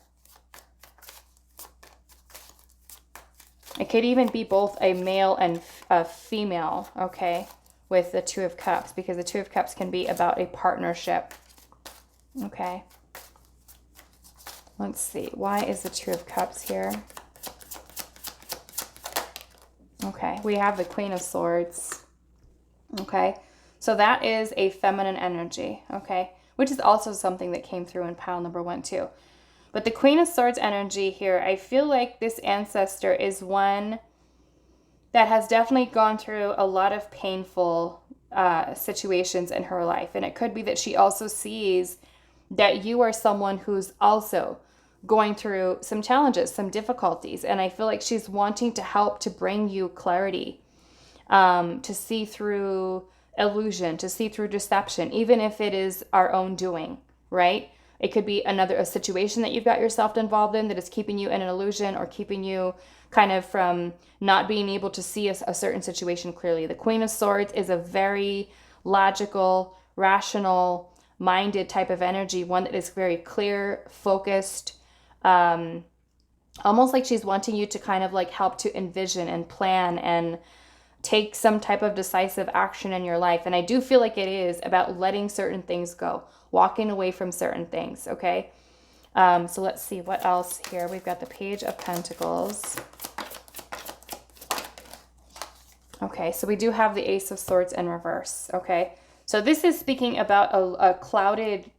It could even be both a male and a female, okay, with the Two of Cups, because the Two of Cups can be about a partnership, okay? Let's see. Why is the Two of Cups here? Okay, we have the Queen of Swords. Okay, so that is a feminine energy, okay, which is also something that came through in pile number 1 too. But the Queen of Swords energy here, I feel like this ancestor is one that has definitely gone through a lot of painful situations in her life. And it could be that she also sees that you are someone who's also going through some challenges, some difficulties. And I feel like she's wanting to help to bring you clarity, to see through illusion, to see through deception, even if it is our own doing, right? It could be a situation that you've got yourself involved in that is keeping you in an illusion or keeping you kind of from not being able to see a certain situation clearly. The Queen of Swords is a very logical, rational, minded type of energy, one that is very clear, focused, almost like she's wanting you to kind of like help to envision and plan and take some type of decisive action in your life. And I do feel like it is about letting certain things go, walking away from certain things, okay? So let's see what else here. We've got the Page of Pentacles. Okay, so we do have the Ace of Swords in reverse, okay? So this is speaking about a clouded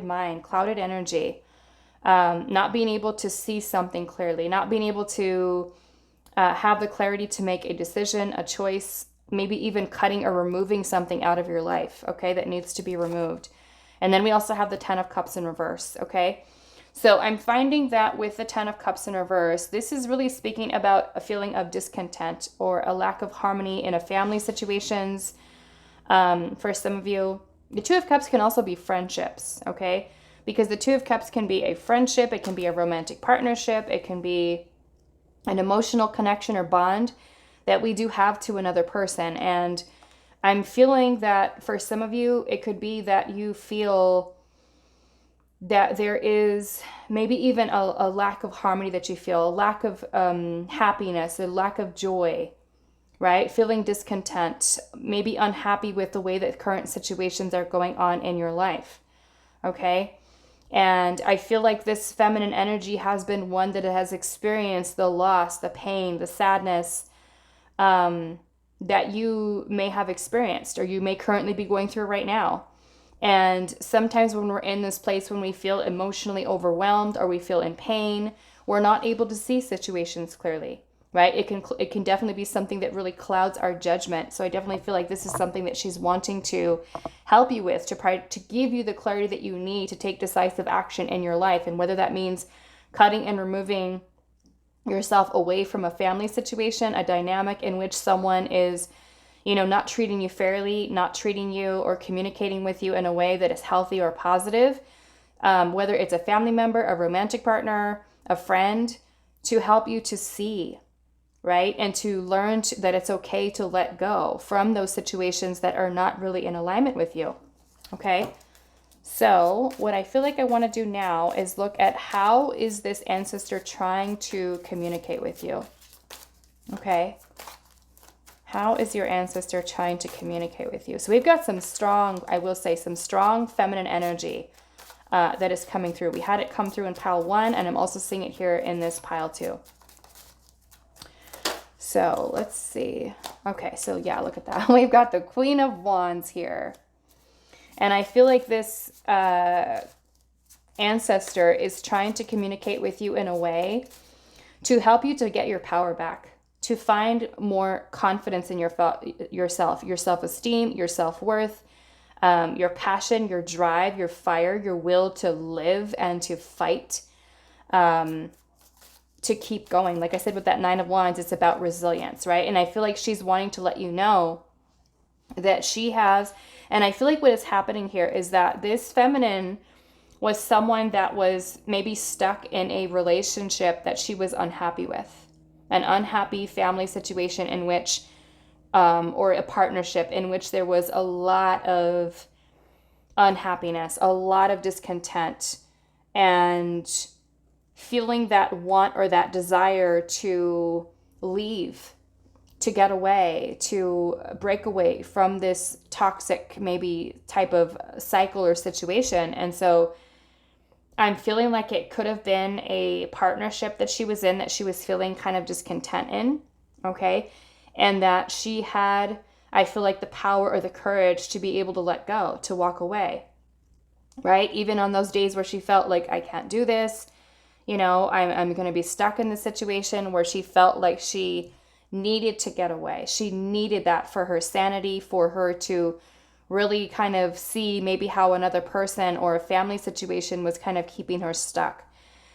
mind, clouded energy, not being able to see something clearly, not being able to have the clarity to make a decision, a choice, maybe even cutting or removing something out of your life, okay, that needs to be removed. And then we also have the Ten of Cups in reverse, okay? So I'm finding that with the Ten of Cups in reverse, this is really speaking about a feeling of discontent or a lack of harmony in a family situations. For some of you, the Two of Cups can also be friendships, okay? Because the Two of Cups can be a friendship, it can be a romantic partnership, it can be an emotional connection or bond that we do have to another person. And I'm feeling that for some of you, it could be that you feel that there is maybe even a lack of harmony that you feel, a lack of happiness, a lack of joy, right? Feeling discontent, maybe unhappy with the way that current situations are going on in your life, okay? And I feel like this feminine energy has been one that has experienced the loss, the pain, the sadness that you may have experienced or you may currently be going through right now. And sometimes when we're in this place, when we feel emotionally overwhelmed or we feel in pain, we're not able to see situations clearly, right? It can definitely be something that really clouds our judgment. So I definitely feel like this is something that she's wanting to help you with, to give you the clarity that you need to take decisive action in your life. And whether that means cutting and removing yourself away from a family situation, a dynamic in which someone is, not treating you fairly, not treating you or communicating with you in a way that is healthy or positive, whether it's a family member, a romantic partner, a friend, to help you to see, right? And to learn that it's okay to let go from those situations that are not really in alignment with you, okay? So what I feel like I want to do now is look at how is this ancestor trying to communicate with you, okay? How is your ancestor trying to communicate with you? So we've got some strong, I will say, some strong feminine energy that is coming through. We had it come through in pile 1, and I'm also seeing it here in this pile 2. So let's see. Okay, so yeah, look at that. We've got the Queen of Wands here. And I feel like this ancestor is trying to communicate with you in a way to help you to get your power back, to find more confidence in yourself, your self-esteem, your self-worth, your passion, your drive, your fire, your will to live and to fight, to keep going. Like I said, with that Nine of Wands, it's about resilience, right? And I feel like she's wanting to let you know that she has, and I feel like what is happening here is that this feminine was someone that was maybe stuck in a relationship that she was unhappy with, an unhappy family situation in which, or a partnership in which there was a lot of unhappiness, a lot of discontent, and feeling that want or that desire to leave, to get away, to break away from this toxic maybe type of cycle or situation. And so I'm feeling like it could have been a partnership that she was in that she was feeling kind of discontent in, okay? And that she had, I feel like, the power or the courage to be able to let go, to walk away, right? Even on those days where she felt like, I can't do this, you know, I'm going to be stuck in the situation, where she felt like she needed to get away. She needed that for her sanity, for her to really kind of see maybe how another person or a family situation was kind of keeping her stuck.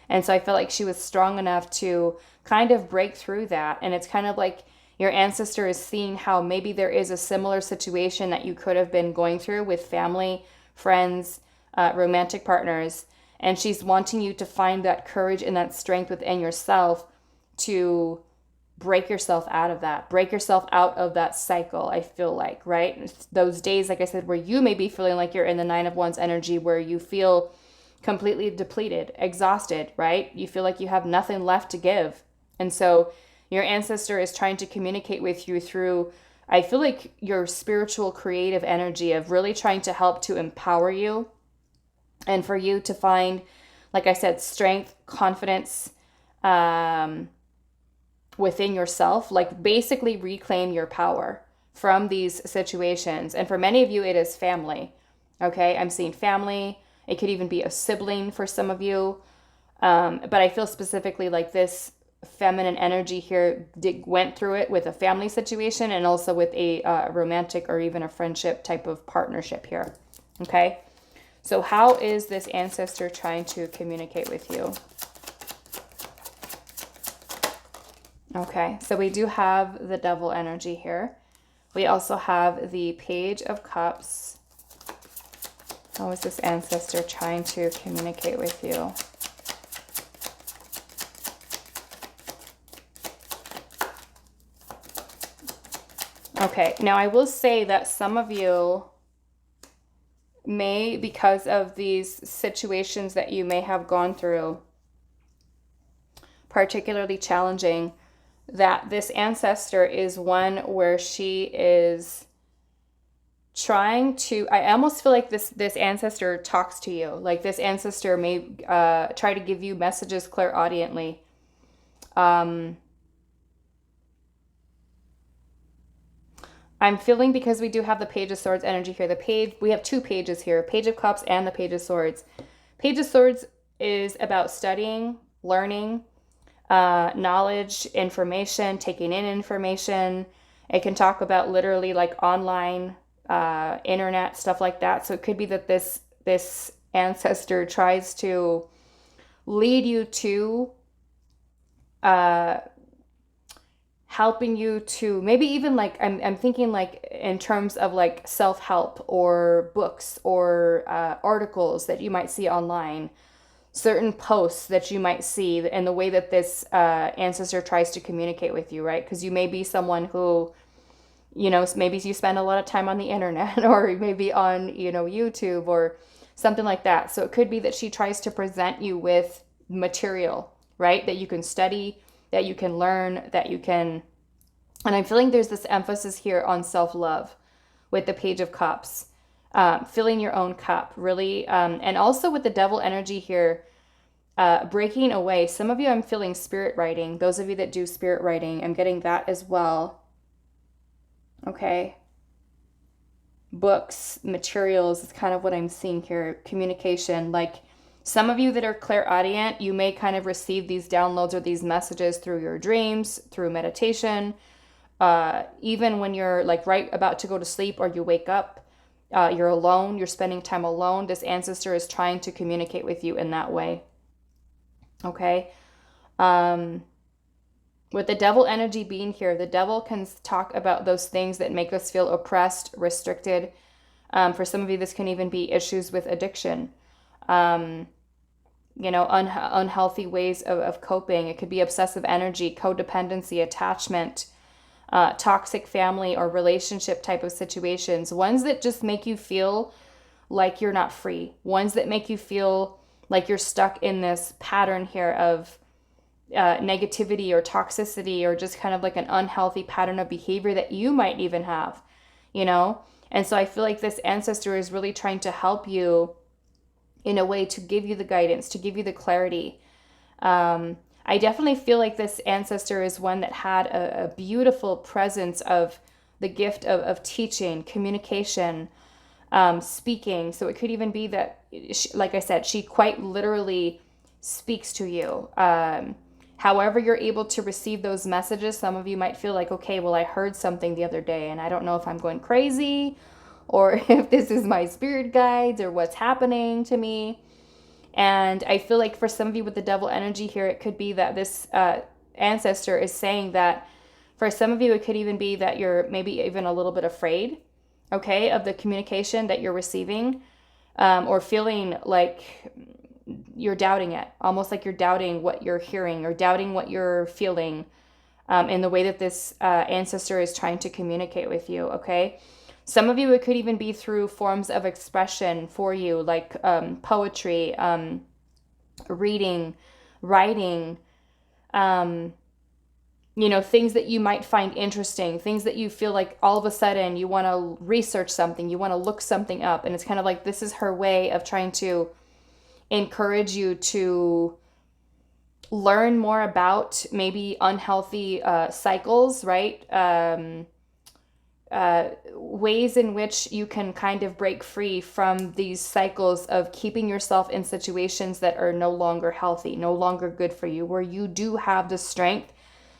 And so I felt like she was strong enough to kind of break through that. And it's kind of like your ancestor is seeing how maybe there is a similar situation that you could have been going through with family, friends, romantic partners. And she's wanting you to find that courage and that strength within yourself to break yourself out of that, break yourself out of that cycle, I feel like, right? Those days, like I said, where you may be feeling like you're in the 9 of Wands energy, where you feel completely depleted, exhausted, right? You feel like you have nothing left to give. And so your ancestor is trying to communicate with you through, I feel like, your spiritual creative energy of really trying to help to empower you and for you to find, like I said, strength, confidence, within yourself, like basically reclaim your power from these situations. And for many of you, it is family. Okay, I'm seeing family. It could even be a sibling for some of you. But I feel specifically like this feminine energy here went through it with a family situation and also with a romantic or even a friendship type of partnership here. Okay, so how is this ancestor trying to communicate with you? Okay, so we do have the Devil energy here. We also have the Page of Cups. How is this ancestor trying to communicate with you? Okay, now I will say that some of you may, because of these situations that you may have gone through, particularly challenging, that this ancestor is one where she is trying to, I almost feel like this ancestor talks to you. Like this ancestor may try to give you messages clairaudiently. I'm feeling, because we do have the Page of Swords energy here, we have 2 pages here, Page of Cups and the Page of Swords. Page of Swords is about studying, learning, knowledge, information, taking in information. It can talk about literally like online, internet, stuff like that. So it could be that this ancestor tries to lead you to helping you to maybe even like, I'm thinking like in terms of like self-help or books or articles that you might see online, certain posts that you might see, and the way that this ancestor tries to communicate with you, right? Because you may be someone who, you know, maybe you spend a lot of time on the internet or maybe on, you know, YouTube or something like that. So it could be that she tries to present you with material, right? That you can study, that you can learn, that you can, and I'm feeling there's this emphasis here on self-love with the Page of Cups. Filling your own cup, really. And also with the Devil energy here, breaking away. Some of you, I'm feeling spirit writing. Those of you that do spirit writing, I'm getting that as well. Okay. Books, materials is kind of what I'm seeing here. Communication. Like some of you that are clairaudient, you may kind of receive these downloads or these messages through your dreams, through meditation. Even when you're like right about to go to sleep or you wake up. You're alone, you're spending time alone, this ancestor is trying to communicate with you in that way. Okay? With the Devil energy being here, the Devil can talk about those things that make us feel oppressed, restricted. For some of you, this can even be issues with addiction. You know, unhealthy ways of coping. It could be obsessive energy, codependency, attachment, toxic family or relationship type of situations, ones that just make you feel like you're not free, ones that make you feel like you're stuck in this pattern here of negativity or toxicity, or just kind of like an unhealthy pattern of behavior that you might even have, you know? And so I feel like this ancestor is really trying to help you in a way to give you the guidance, to give you the clarity. I definitely feel like this ancestor is one that had a beautiful presence of the gift of teaching, communication, speaking. So it could even be that, like I said, she quite literally speaks to you. However you're able to receive those messages, some of you might feel like, okay, well, I heard something the other day and I don't know if I'm going crazy or if this is my spirit guides or what's happening to me. And I feel like for some of you with the devil energy here, it could be that this ancestor is saying that for some of you, it could even be that you're maybe even a little bit afraid, okay, of the communication that you're receiving, or feeling like you're doubting it, almost like you're doubting what you're hearing or doubting what you're feeling in the way that this ancestor is trying to communicate with you, okay? Some of you, it could even be through forms of expression for you, like poetry, reading, writing, you know, things that you might find interesting, things that you feel like all of a sudden you want to research something, you want to look something up. And it's kind of like this is her way of trying to encourage you to learn more about maybe unhealthy cycles, right? Ways in which you can kind of break free from these cycles of keeping yourself in situations that are no longer healthy, no longer good for you, where you do have the strength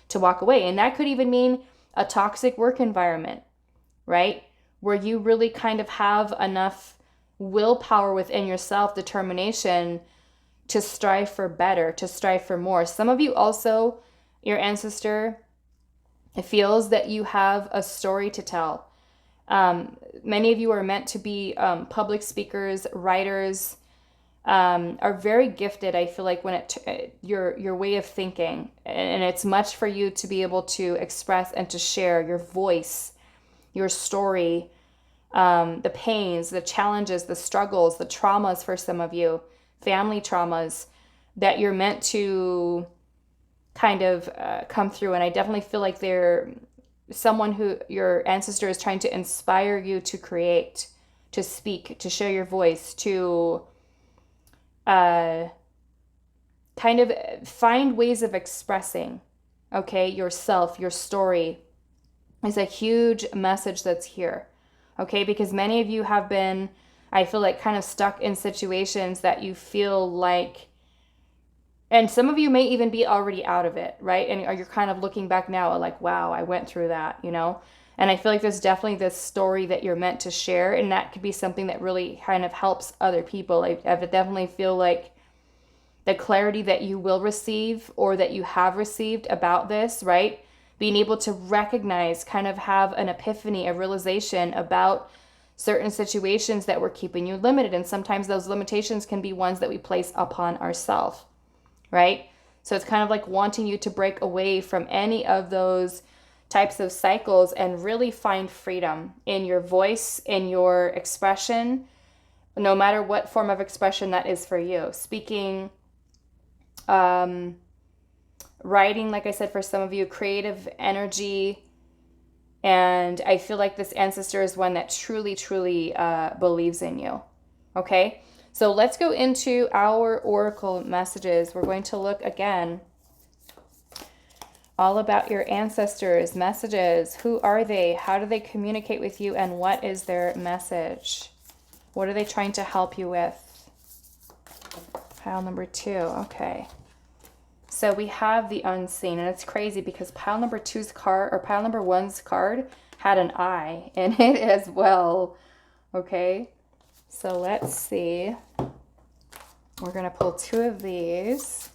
to walk away. And that could even mean a toxic work environment, right? Where you really kind of have enough willpower within yourself, determination to strive for better, to strive for more. Some of you also, your ancestor, it feels that you have a story to tell. Many of you are meant to be public speakers, writers, are very gifted. I feel like when your way of thinking, and it's much for you to be able to express and to share your voice, your story, the pains, the challenges, the struggles, the traumas for some of you, family traumas that you're meant to kind of come through. And I definitely feel like they're someone who your ancestor is trying to inspire you to create, to speak, to share your voice, to kind of find ways of expressing, okay, yourself, your story is a huge message that's here, okay, because many of you have been, I feel like, kind of stuck in situations that you feel like, and some of you may even be already out of it, right? And you're kind of looking back now like, wow, I went through that, you know? And I feel like there's definitely this story that you're meant to share, and that could be something that really kind of helps other people. I definitely feel like the clarity that you will receive or that you have received about this, right? Being able to recognize, kind of have an epiphany, a realization about certain situations that were keeping you limited. And sometimes those limitations can be ones that we place upon ourselves, right? So it's kind of like wanting you to break away from any of those types of cycles and really find freedom in your voice, in your expression, no matter what form of expression that is for you. Speaking, writing, like I said, for some of you, creative energy. And I feel like this ancestor is one that truly, truly believes in you. Okay? So let's go into our oracle messages. We're going to look again all about your ancestors' messages. Who are they? How do they communicate with you? And what is their message? What are they trying to help you with? Pile number 2. Okay. So we have the unseen, and it's crazy because pile number 2's card, or pile number 1's card, had an eye in it as well. Okay. So let's see. We're going to pull 2 of these.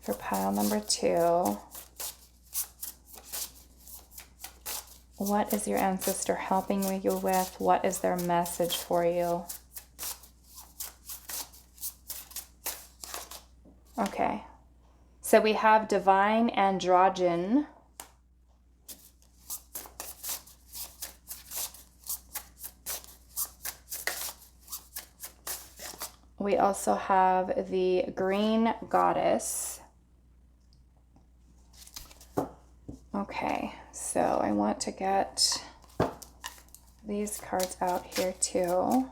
For pile number 2. What is your ancestor helping you with? What is their message for you? Okay. So we have divine androgen. We also have the green goddess. Okay, so I want to get these cards out here too.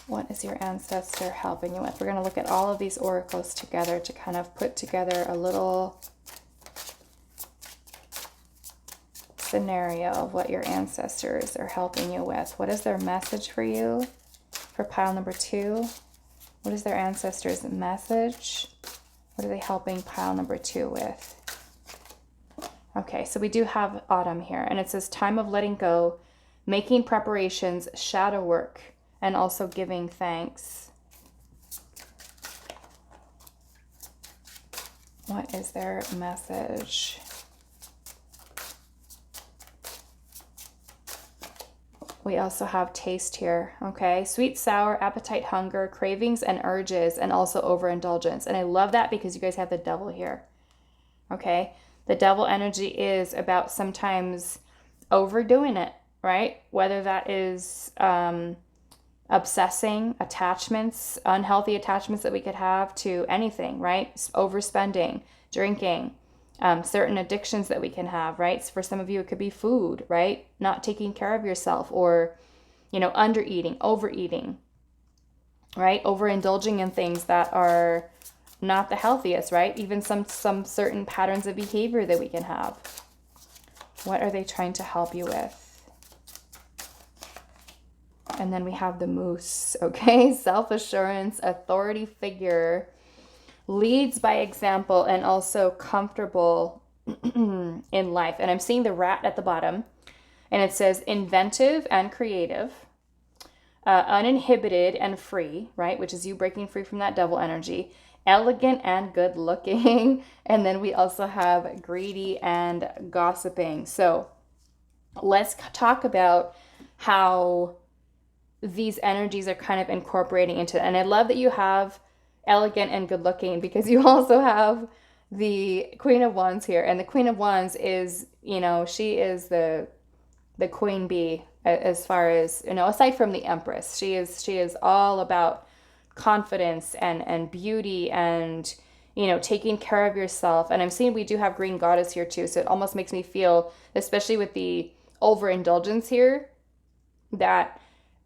What is your ancestor helping you with? We're going to look at all of these oracles together to kind of put together a little scenario of what your ancestors are helping you with. What is their message for you for pile number 2? What is their ancestors' message? What are they helping pile number 2 with? Okay, so we do have autumn here, and it says time of letting go, making preparations, shadow work, and also giving thanks. What is their message? We also have taste here, okay? Sweet, sour, appetite, hunger, cravings, and urges, and also overindulgence. And I love that because you guys have the devil here, okay? The devil energy is about sometimes overdoing it, right? Whether that is obsessing, attachments, unhealthy attachments that we could have to anything, right? Overspending, drinking, certain addictions that we can have, right? So for some of you, it could be food, right? Not taking care of yourself, or, you know, under eating, overeating, right? Overindulging in things that are not the healthiest, right? Even some certain patterns of behavior that we can have. What are they trying to help you with? And then we have the moose, okay? Self-assurance, authority figure, leads by example, and also comfortable in life. And I'm seeing the rat at the bottom, and it says inventive and creative, uninhibited and free, right? Which is you breaking free from that devil energy, elegant and good looking. And then we also have greedy and gossiping. So let's talk about how these energies are kind of incorporating into it. And I love that you have elegant and good looking, because you also have the Queen of Wands here. And the Queen of Wands is, you know, she is the queen bee, as far as, you know, aside from the Empress. She is all about confidence and beauty and, you know, taking care of yourself. And I'm seeing we do have Green Goddess here too. So it almost makes me feel, especially with the overindulgence here, that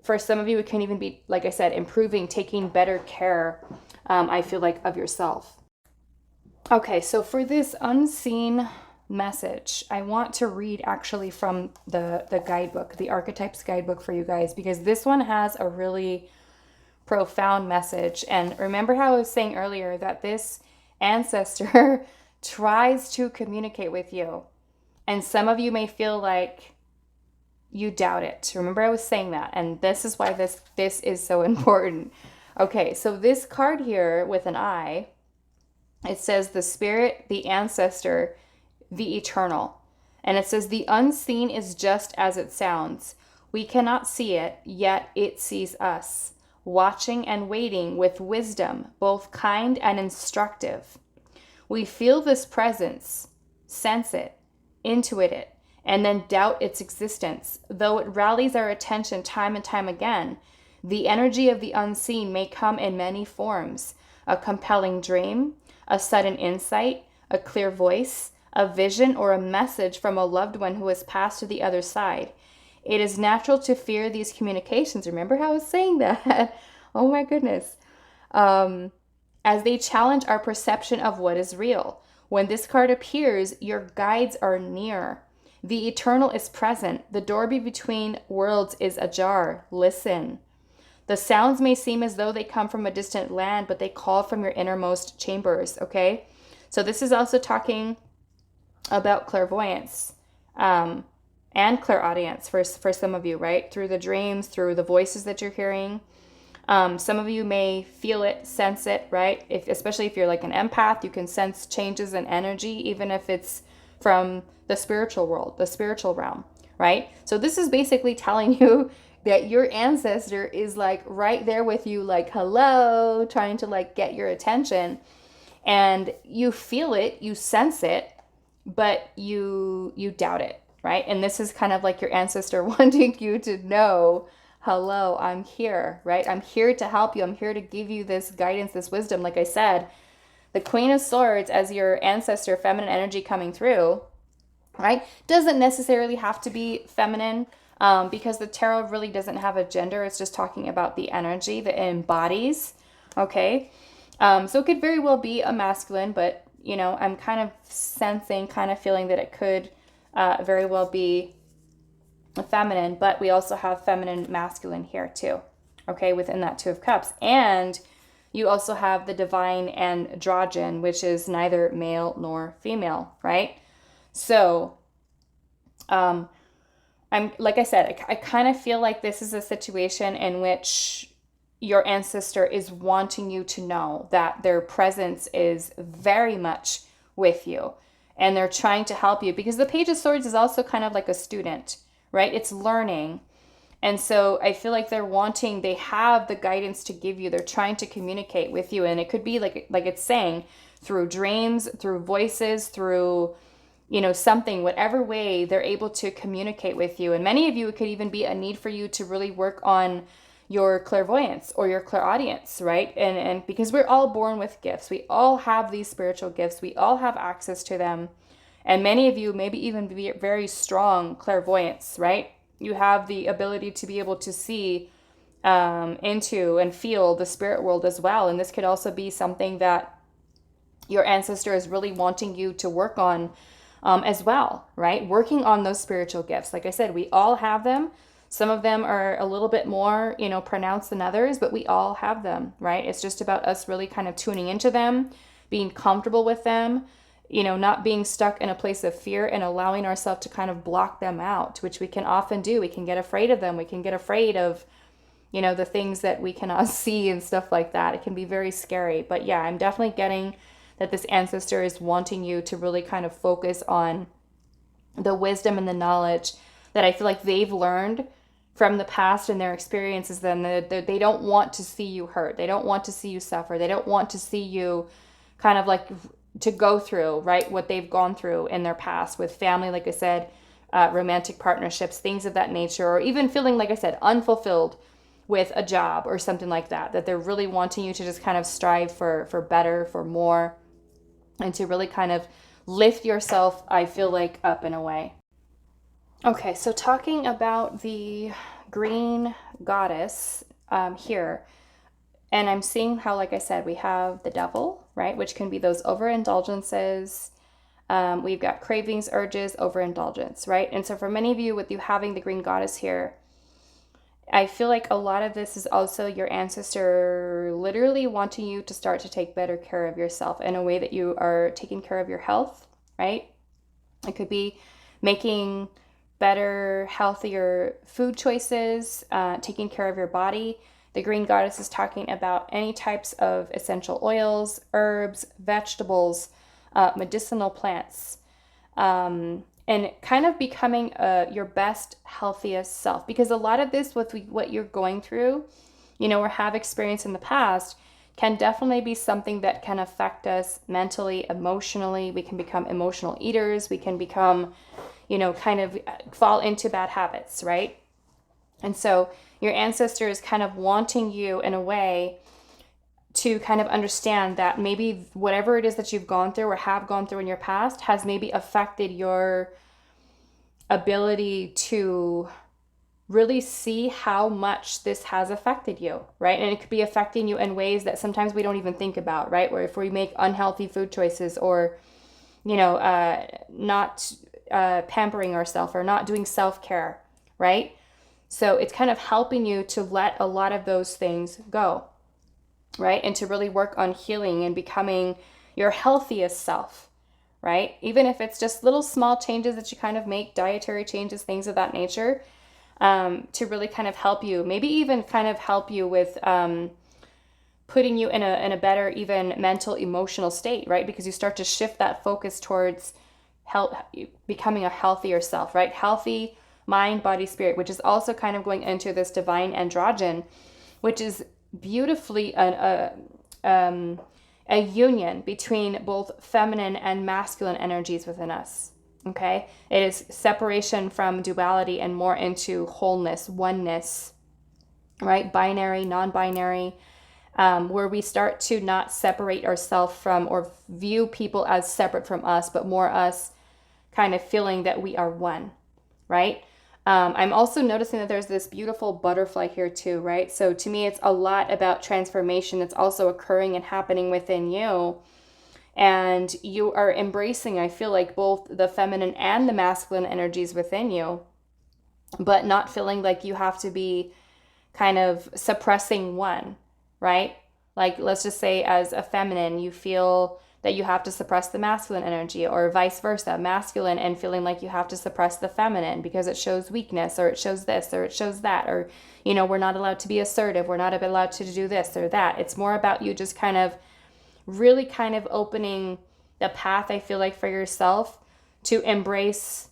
for some of you, it can even be, like I said, improving, taking better care, I feel like, of yourself. Okay, so for this unseen message, I want to read actually from the guidebook, the Archetypes guidebook for you guys, because this one has a really profound message. And remember how I was saying earlier that this ancestor tries to communicate with you. And some of you may feel like you doubt it. Remember I was saying that. And this is why this is so important. Okay, so this card here with an eye, it says the spirit, the ancestor, the eternal. And it says the unseen is just as it sounds. We cannot see it, yet it sees us, watching and waiting with wisdom, both kind and instructive. We feel this presence, sense it, intuit it, and then doubt its existence. Though it rallies our attention time and time again, the energy of the unseen may come in many forms: a compelling dream, a sudden insight, a clear voice, a vision, or a message from a loved one who has passed to the other side. It is natural to fear these communications. Remember how I was saying that? Oh my goodness. As they challenge our perception of what is real. When this card appears, your guides are near. The eternal is present. The door between worlds is ajar. Listen. The sounds may seem as though they come from a distant land, but they call from your innermost chambers, okay? So this is also talking about clairvoyance and clairaudience for some of you, right? Through the dreams, through the voices that you're hearing. Some of you may feel it, sense it, right? Especially if you're like an empath, you can sense changes in energy, even if it's from the spiritual world, the spiritual realm, right? So this is basically telling you that your ancestor is like right there with you, like, hello, trying to like get your attention. And you feel it, you sense it, but you doubt it, right? And this is kind of like your ancestor wanting you to know, hello, I'm here, right? I'm here to help you. I'm here to give you this guidance, this wisdom. Like I said, the Queen of Swords as your ancestor, feminine energy coming through, right? Doesn't necessarily have to be feminine. because the tarot really doesn't have a gender. It's just talking about the energy that it embodies. Okay. So it could very well be a masculine, but, you know, I'm kind of sensing, kind of feeling that it could very well be a feminine, but we also have feminine, masculine here too. Okay, within that Two of Cups. And you also have the divine androgen, which is neither male nor female, right? So, I'm, like I said, I kind of feel like this is a situation in which your ancestor is wanting you to know that their presence is very much with you, and they're trying to help you, because the Page of Swords is also kind of like a student, right? It's learning. And so I feel like they have the guidance to give you. They're trying to communicate with you. And it could be like it's saying, through dreams, through voices, through, you know, something, whatever way they're able to communicate with you. And many of you, it could even be a need for you to really work on your clairvoyance or your clairaudience, right? And because we're all born with gifts. We all have these spiritual gifts. We all have access to them. And many of you maybe even be very strong clairvoyance, right? You have the ability to be able to see into and feel the spirit world as well. And this could also be something that your ancestor is really wanting you to work on as well, right? Working on those spiritual gifts. Like I said, we all have them. Some of them are a little bit more, you know, pronounced than others, but we all have them, right? It's just about us really kind of tuning into them, being comfortable with them, you know, not being stuck in a place of fear, and allowing ourselves to kind of block them out, which we can often do. We can get afraid of them. We can get afraid of, you know, the things that we cannot see and stuff like that. It can be very scary. But yeah, I'm definitely getting that this ancestor is wanting you to really kind of focus on the wisdom and the knowledge that I feel like they've learned from the past and their experiences. Then they don't want to see you hurt. They don't want to see you suffer. They don't want to see you kind of like to go through, right, what they've gone through in their past with family, like I said, romantic partnerships, things of that nature, or even feeling, like I said, unfulfilled with a job or something like that, that they're really wanting you to just kind of strive for better, for more, and to really kind of lift yourself, I feel like, up in a way. Okay, so talking about the green goddess here, and I'm seeing how, like I said, we have the devil, right, which can be those overindulgences. We've got cravings, urges, overindulgence, right? And so for many of you, with you having the green goddess here, I feel like a lot of this is also your ancestor literally wanting you to start to take better care of yourself in a way that you are taking care of your health, right? It could be making better, healthier food choices, taking care of your body. The green goddess is talking about any types of essential oils, herbs, vegetables, medicinal plants, and kind of becoming your best, healthiest self. Because a lot of this, with what you're going through, you know, or have experienced in the past, can definitely be something that can affect us mentally, emotionally. We can become emotional eaters. We can become, you know, kind of fall into bad habits, right? And so your ancestor is kind of wanting you in a way to kind of understand that maybe whatever it is that you've gone through or have gone through in your past has maybe affected your ability to really see how much this has affected you, right? And it could be affecting you in ways that sometimes we don't even think about, right? Where if we make unhealthy food choices, or, you know, not pampering ourselves, or not doing self-care, right? So it's kind of helping you to let a lot of those things go, right? And to really work on healing and becoming your healthiest self, right? Even if it's just little small changes that you kind of make, dietary changes, things of that nature, to really kind of help you, maybe even kind of help you with putting you in a better, even mental, emotional state, right? Because you start to shift that focus towards health, becoming a healthier self, right? Healthy mind, body, spirit, which is also kind of going into this divine androgen, which is beautifully a union between both feminine and masculine energies within us. Okay, it is separation from duality and more into wholeness, oneness, right? Binary, non-binary, where we start to not separate ourselves from or view people as separate from us, but more us kind of feeling that we are one, right? I'm also noticing that there's this beautiful butterfly here too, right? So to me, it's a lot about transformation. It's also occurring and happening within you. And you are embracing, I feel like, both the feminine and the masculine energies within you, but not feeling like you have to be kind of suppressing one, right? Like, let's just say as a feminine, you feel that you have to suppress the masculine energy, or vice versa, masculine and feeling like you have to suppress the feminine because it shows weakness, or it shows this, or it shows that, or, you know, we're not allowed to be assertive, we're not allowed to do this or that. It's more about you just kind of really kind of opening the path, I feel like, for yourself to embrace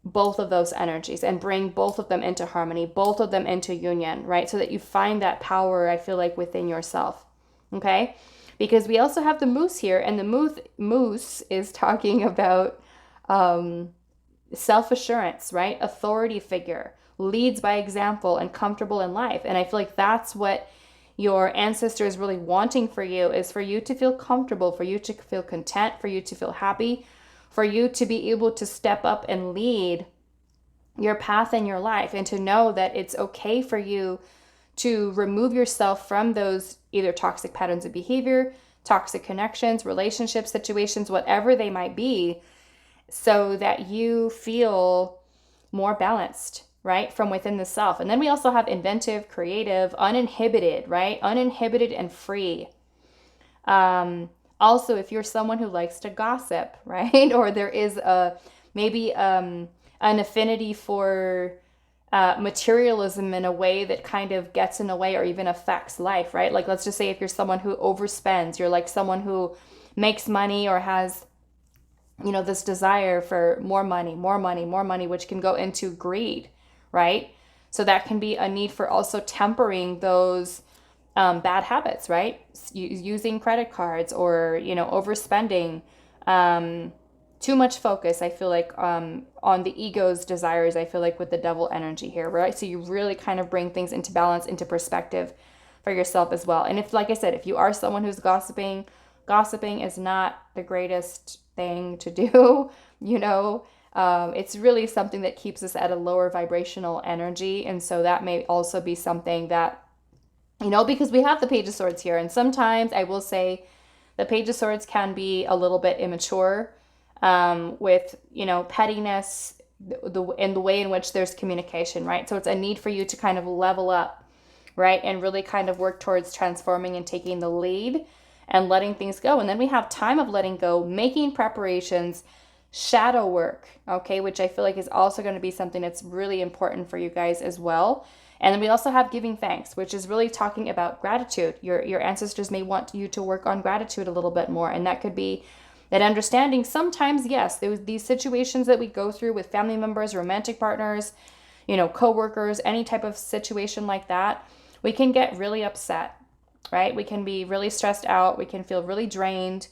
both of those energies and bring both of them into harmony, both of them into union, right? So that you find that power, I feel like, within yourself. Okay? Because we also have the moose here, and the moose is talking about self-assurance, right? Authority figure, leads by example, and comfortable in life. And I feel like that's what your ancestor is really wanting for you, is for you to feel comfortable, for you to feel content, for you to feel happy, for you to be able to step up and lead your path in your life, and to know that it's okay for you to remove yourself from those either toxic patterns of behavior, toxic connections, relationships, situations, whatever they might be, so that you feel more balanced, right? From within the self. And then we also have inventive, creative, uninhibited, right? Uninhibited and free. Also, if you're someone who likes to gossip, right? Or there is maybe an affinity for materialism in a way that kind of gets in the way or even affects life, right? Like, let's just say if you're someone who overspends, you're like someone who makes money or has, you know, this desire for more money, which can go into greed, right? So that can be a need for also tempering those bad habits, right? Using credit cards, or, you know, overspending, too much focus, I feel like, on the ego's desires, I feel like, with the devil energy here, right? So you really kind of bring things into balance, into perspective for yourself as well. And if, like I said, if you are someone who's gossiping is not the greatest thing to do, you know. It's really something that keeps us at a lower vibrational energy. And so that may also be something that, you know, because we have the Page of Swords here, and sometimes I will say the Page of Swords can be a little bit immature, with, you know, pettiness, in the way in which there's communication, right? So it's a need for you to kind of level up, right? And really kind of work towards transforming and taking the lead and letting things go. And then we have time of letting go, making preparations, shadow work, okay, which I feel like is also going to be something that's really important for you guys as well. And then we also have giving thanks, which is really talking about gratitude. Your ancestors may want you to work on gratitude a little bit more, and that could be that understanding. Sometimes, yes, these situations that we go through with family members, romantic partners, you know, coworkers, any type of situation like that, we can get really upset, right? We can be really stressed out. We can feel really drained.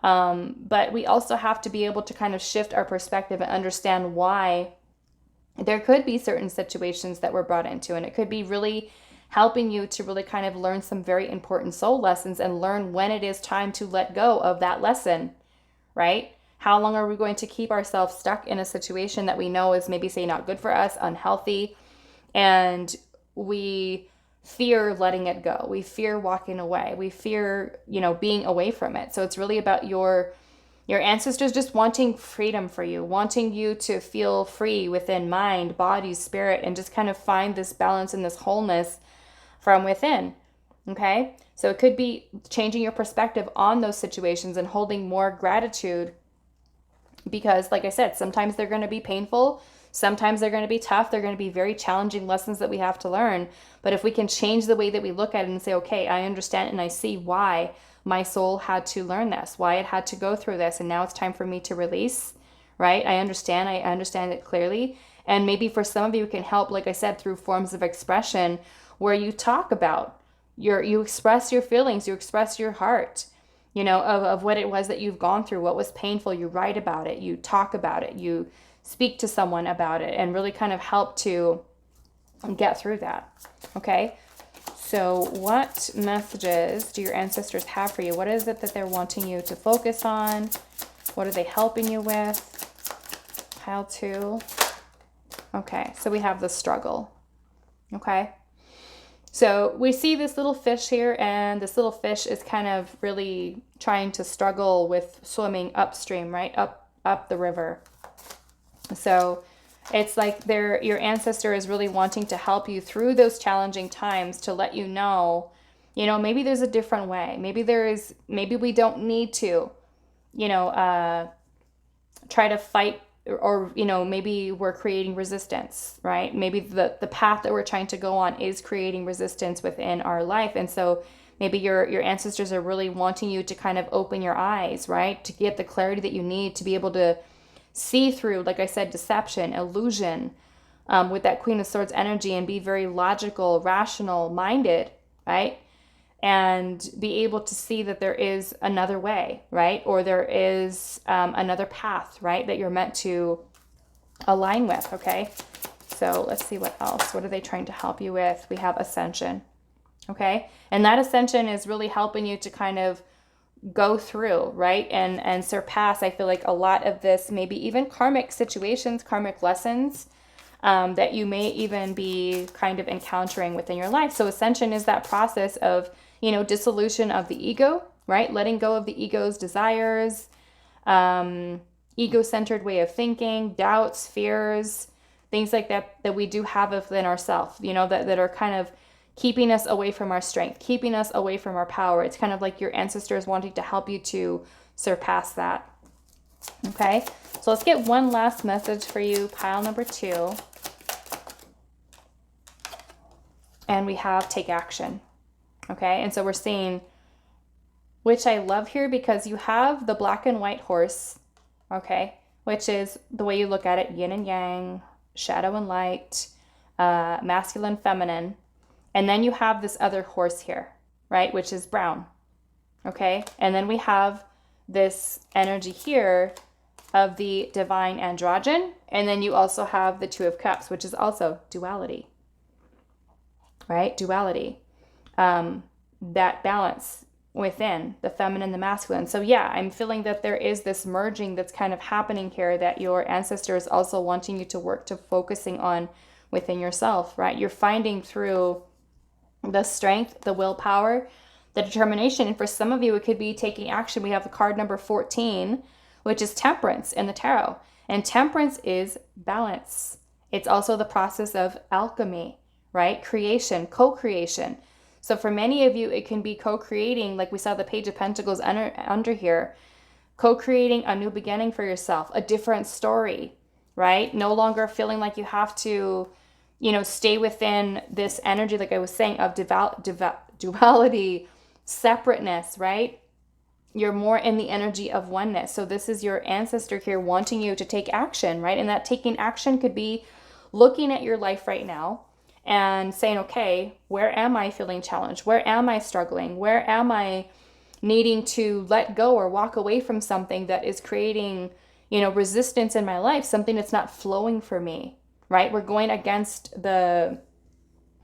But we also have to be able to kind of shift our perspective and understand why there could be certain situations that we're brought into. And it could be really helping you to really kind of learn some very important soul lessons and learn when it is time to let go of that lesson, right? How long are we going to keep ourselves stuck in a situation that we know is maybe, say, not good for us, unhealthy, and we fear letting it go. We fear walking away. We fear, you know, being away from it. So it's really about your ancestors just wanting freedom for you, wanting you to feel free within mind, body, spirit, and just kind of find this balance and this wholeness from within. Okay? So it could be changing your perspective on those situations and holding more gratitude, because, like I said, sometimes they're going to be painful. Sometimes they're going to be tough. They're going to be very challenging lessons that we have to learn. But if we can change the way that we look at it and say, okay, I understand and I see why my soul had to learn this, why it had to go through this, and now it's time for me to release, right? I understand it clearly. And maybe for some of you, it can help, like I said, through forms of expression where you talk about you express your feelings, you express your heart, you know, of what it was that you've gone through, what was painful. You write about it, you talk about it, you speak to someone about it, and really kind of help to get through that. Okay. So what messages do your ancestors have for you? What is it that they're wanting you to focus on? What are they helping you with? Pile 2. Okay, so we have the struggle. Okay. So we see this little fish here, and this little fish is kind of really trying to struggle with swimming upstream, right? Up the river. So it's like your ancestor is really wanting to help you through those challenging times, to let you know, maybe there's a different way. Maybe we don't need to, try to fight, or maybe we're creating resistance, right? Maybe the path that we're trying to go on is creating resistance within our life. And so maybe your ancestors are really wanting you to kind of open your eyes, right? To get the clarity that you need to be able to see through, like I said, deception, illusion, with that Queen of Swords energy, and be very logical, rational minded, right? And be able to see that there is another way, right? Or there is another path, right? That you're meant to align with, okay? So let's see what else. What are they trying to help you with? We have ascension, okay? And that ascension is really helping you to kind of go through, right? And surpass, I feel like, a lot of this, maybe even karmic situations, karmic lessons, that you may even be kind of encountering within your life. So ascension is that process of, dissolution of the ego, right? Letting go of the ego's desires, ego-centered way of thinking, doubts, fears, things like that we do have within ourselves, that are kind of keeping us away from our strength, keeping us away from our power. It's kind of like your ancestors wanting to help you to surpass that. Okay, so let's get one last message for you, pile number 2. And we have take action. Okay, and so we're seeing, which I love here, because you have the black and white horse, okay, which is the way you look at it, yin and yang, shadow and light, masculine, feminine. And then you have this other horse here, right, which is brown, okay? And then we have this energy here of the divine androgen. And then you also have the 2 of Cups, which is also duality, right? Duality. That balance within the feminine, the masculine. So yeah, I'm feeling that there is this merging that's kind of happening here, that your ancestor is also wanting you to work to focusing on within yourself, right? You're finding through the strength, the willpower, the determination. And for some of you, it could be taking action. We have the card number 14, which is temperance in the tarot. And temperance is balance. It's also the process of alchemy, right? Creation, co-creation. So for many of you, it can be co-creating, like we saw the Page of Pentacles under here, co-creating a new beginning for yourself, a different story, right? No longer feeling like you have to, stay within this energy, like I was saying, of duality, separateness, right? You're more in the energy of oneness. So this is your ancestor here wanting you to take action, right? And that taking action could be looking at your life right now and saying, okay, where am I feeling challenged? Where am I struggling? Where am I needing to let go or walk away from something that is creating, resistance in my life, something that's not flowing for me, right? We're going against the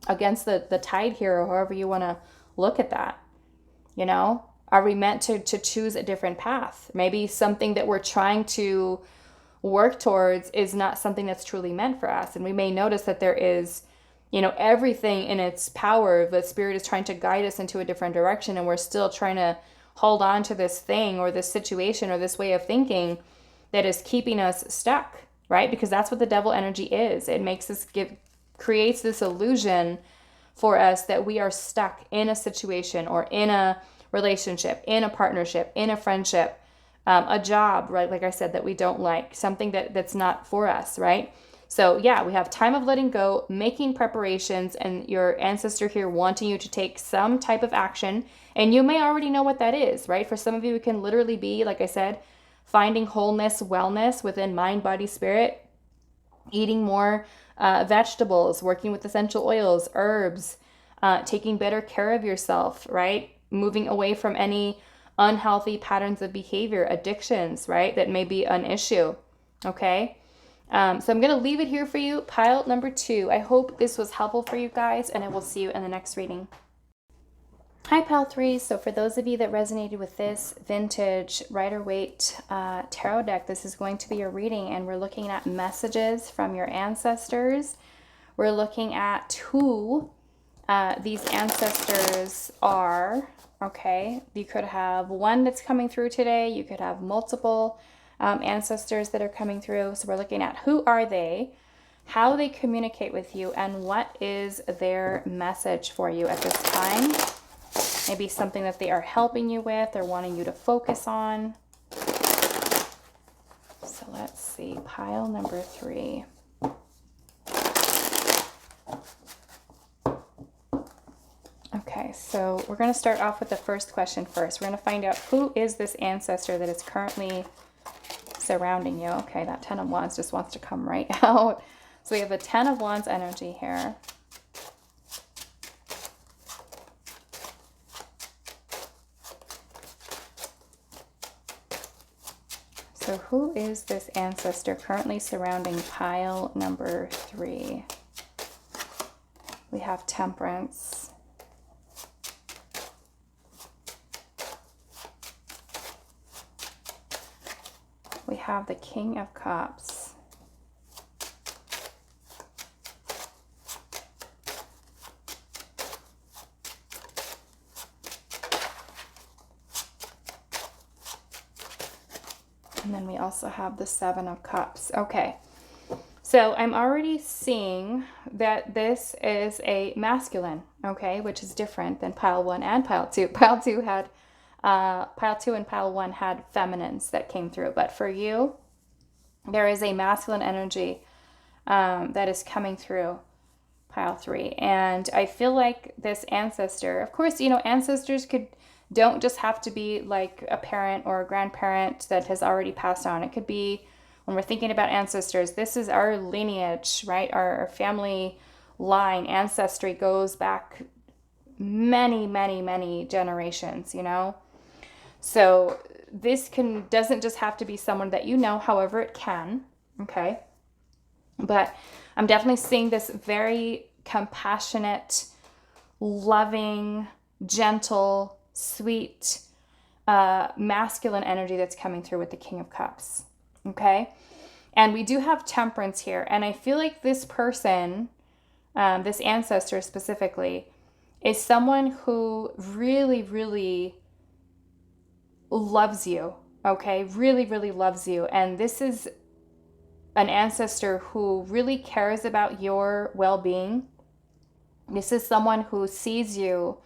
tide here, or however you want to look at that. Are we meant to choose a different path? Maybe something that we're trying to work towards is not something that's truly meant for us. And we may notice that there is, everything in its power, the spirit is trying to guide us into a different direction, and we're still trying to hold on to this thing or this situation or this way of thinking that is keeping us stuck, right? Because that's what the devil energy is. It makes us creates this illusion for us that we are stuck in a situation or in a relationship, in a partnership, in a friendship, a job, right? Like I said, that we don't like, something that's not for us, right? So yeah, we have time of letting go, making preparations, and your ancestor here wanting you to take some type of action. And you may already know what that is, right? For some of you, it can literally be, like I said, finding wholeness, wellness within mind, body, spirit, eating more vegetables, working with essential oils, herbs, taking better care of yourself, right? Moving away from any unhealthy patterns of behavior, addictions, right? That may be an issue, okay? So I'm going to leave it here for you, pile number 2. I hope this was helpful for you guys, and I will see you in the next reading. Hi, Pal 3. So for those of you that resonated with this vintage Rider-Waite tarot deck, this is going to be a reading, and we're looking at messages from your ancestors. We're looking at who these ancestors are, okay? You could have one that's coming through today. You could have multiple ancestors that are coming through. So we're looking at who are they, how they communicate with you, and what is their message for you at this time. Maybe something that they are helping you with or wanting you to focus on. So let's see, pile number 3. Okay, so we're going to start off with the first question first. We're going to find out who is this ancestor that is currently surrounding you. Okay, that 10 of Wands just wants to come right out. So we have the 10 of Wands energy here. So who is this ancestor currently surrounding pile number 3? We have Temperance. We have the King of Cups. And then we also have the 7 of Cups. Okay, so I'm already seeing that this is a masculine, okay, which is different than pile 1 and pile 2. Pile 2 and pile 1 had feminines that came through, but for you, there is a masculine energy that is coming through pile 3. And I feel like this ancestor, of course, you know, ancestors don't just have to be like a parent or a grandparent that has already passed on. It could be, when we're thinking about ancestors, this is our lineage, right? Our family line, ancestry goes back many, many, many generations, you know? So this doesn't just have to be someone that you know, however it can, okay? But I'm definitely seeing this very compassionate, loving, gentle, sweet, masculine energy that's coming through with the King of Cups, okay? And we do have Temperance here, and I feel like this person, this ancestor specifically, is someone who really, really loves you, okay? Really, really loves you. And this is an ancestor who really cares about your well-being. This is someone who sees you.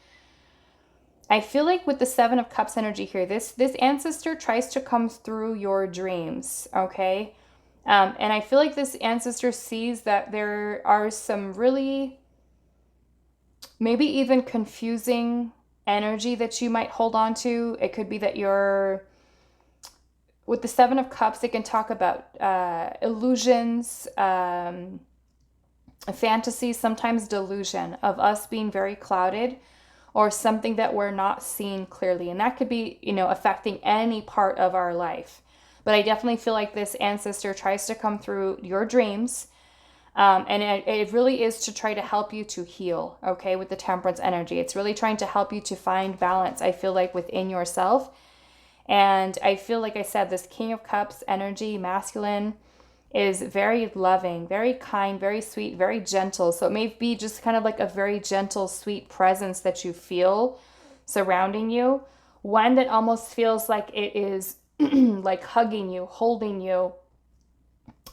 I feel like with the 7 of Cups energy here, this ancestor tries to come through your dreams, okay? And I feel like this ancestor sees that there are some really, maybe even confusing energy that you might hold on to. It could be that with the 7 of Cups, it can talk about illusions, fantasies, sometimes delusion of us being very clouded, or something that we're not seeing clearly. And that could be, you know, affecting any part of our life. But I definitely feel like this ancestor tries to come through your dreams. And it really is to try to help you to heal, okay, with the Temperance energy. It's really trying to help you to find balance, I feel like, within yourself. And I feel like I said, this King of Cups energy, masculine, is very loving, very kind, very sweet, very gentle. So it may be just kind of like a very gentle, sweet presence that you feel surrounding you. One that almost feels like it is like hugging you, holding you,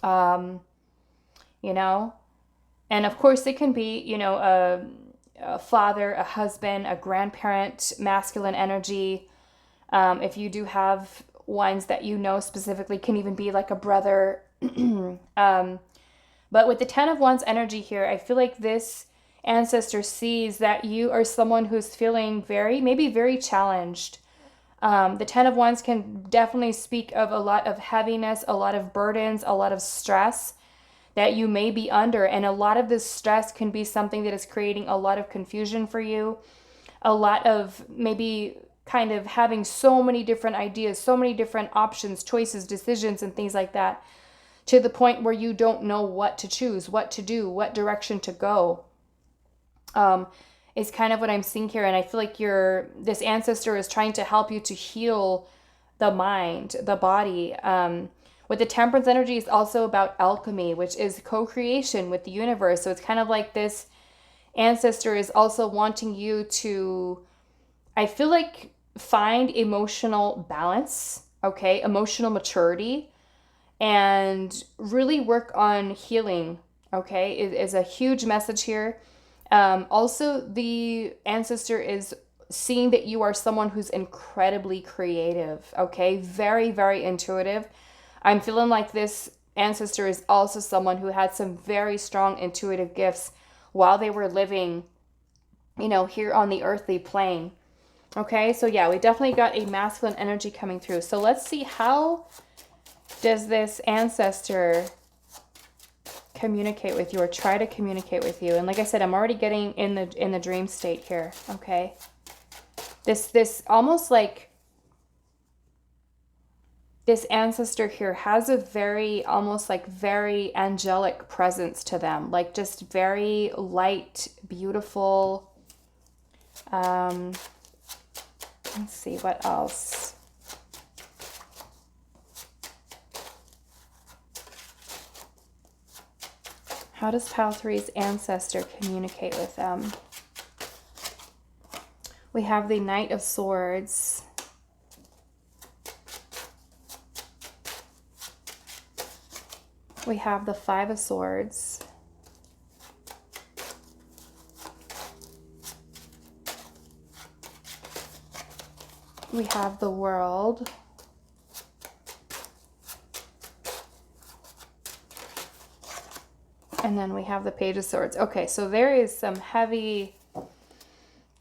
you know. And of course it can be, you know, a father, a husband, a grandparent, masculine energy. If you do have ones that you know specifically, can even be like a brother. But with the 10 of Wands energy here, I feel like this ancestor sees that you are someone who's feeling maybe very challenged. The 10 of Wands can definitely speak of a lot of heaviness, a lot of burdens, a lot of stress that you may be under. And a lot of this stress can be something that is creating a lot of confusion for you, a lot of maybe kind of having so many different ideas, so many different options, choices, decisions, and things like that, to the point where you don't know what to choose, what to do, what direction to go. is kind of what I'm seeing here. And I feel like this ancestor is trying to help you to heal the mind, the body. With the Temperance energy, is also about alchemy, which is co-creation with the universe. So it's kind of like this ancestor is also wanting you to, I feel like, find emotional balance, okay, emotional maturity, and really work on healing, okay, is a huge message here. Also, the ancestor is seeing that you are someone who's incredibly creative, okay, very, very intuitive. I'm feeling like this ancestor is also someone who had some very strong intuitive gifts while they were living, here on the earthly plane. Okay, so yeah, we definitely got a masculine energy coming through. So let's see, how does this ancestor communicate with you, or try to communicate with you? And like I said, I'm already getting in the dream state here. Okay, this almost like this ancestor here has a very, almost like very angelic presence to them, like just very light, beautiful. Let's see what else. How does Pile 3's ancestor communicate with them? We have the Knight of Swords. We have the Five of Swords. We have the World. And then we have the Page of Swords. Okay, so there is some heavy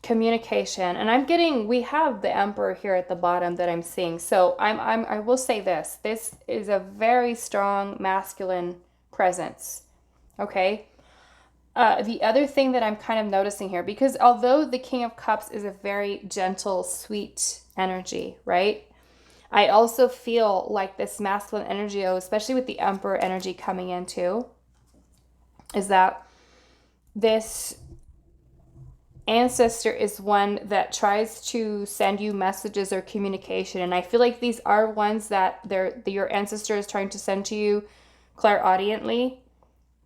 communication. And we have the Emperor here at the bottom that I'm seeing. So I will say this. This is a very strong masculine presence. Okay? The other thing that I'm kind of noticing here, because although the King of Cups is a very gentle, sweet energy, right? I also feel like this masculine energy, especially with the Emperor energy coming in too, is that this ancestor is one that tries to send you messages or communication. And I feel like these are ones that your ancestor is trying to send to you clairaudiently,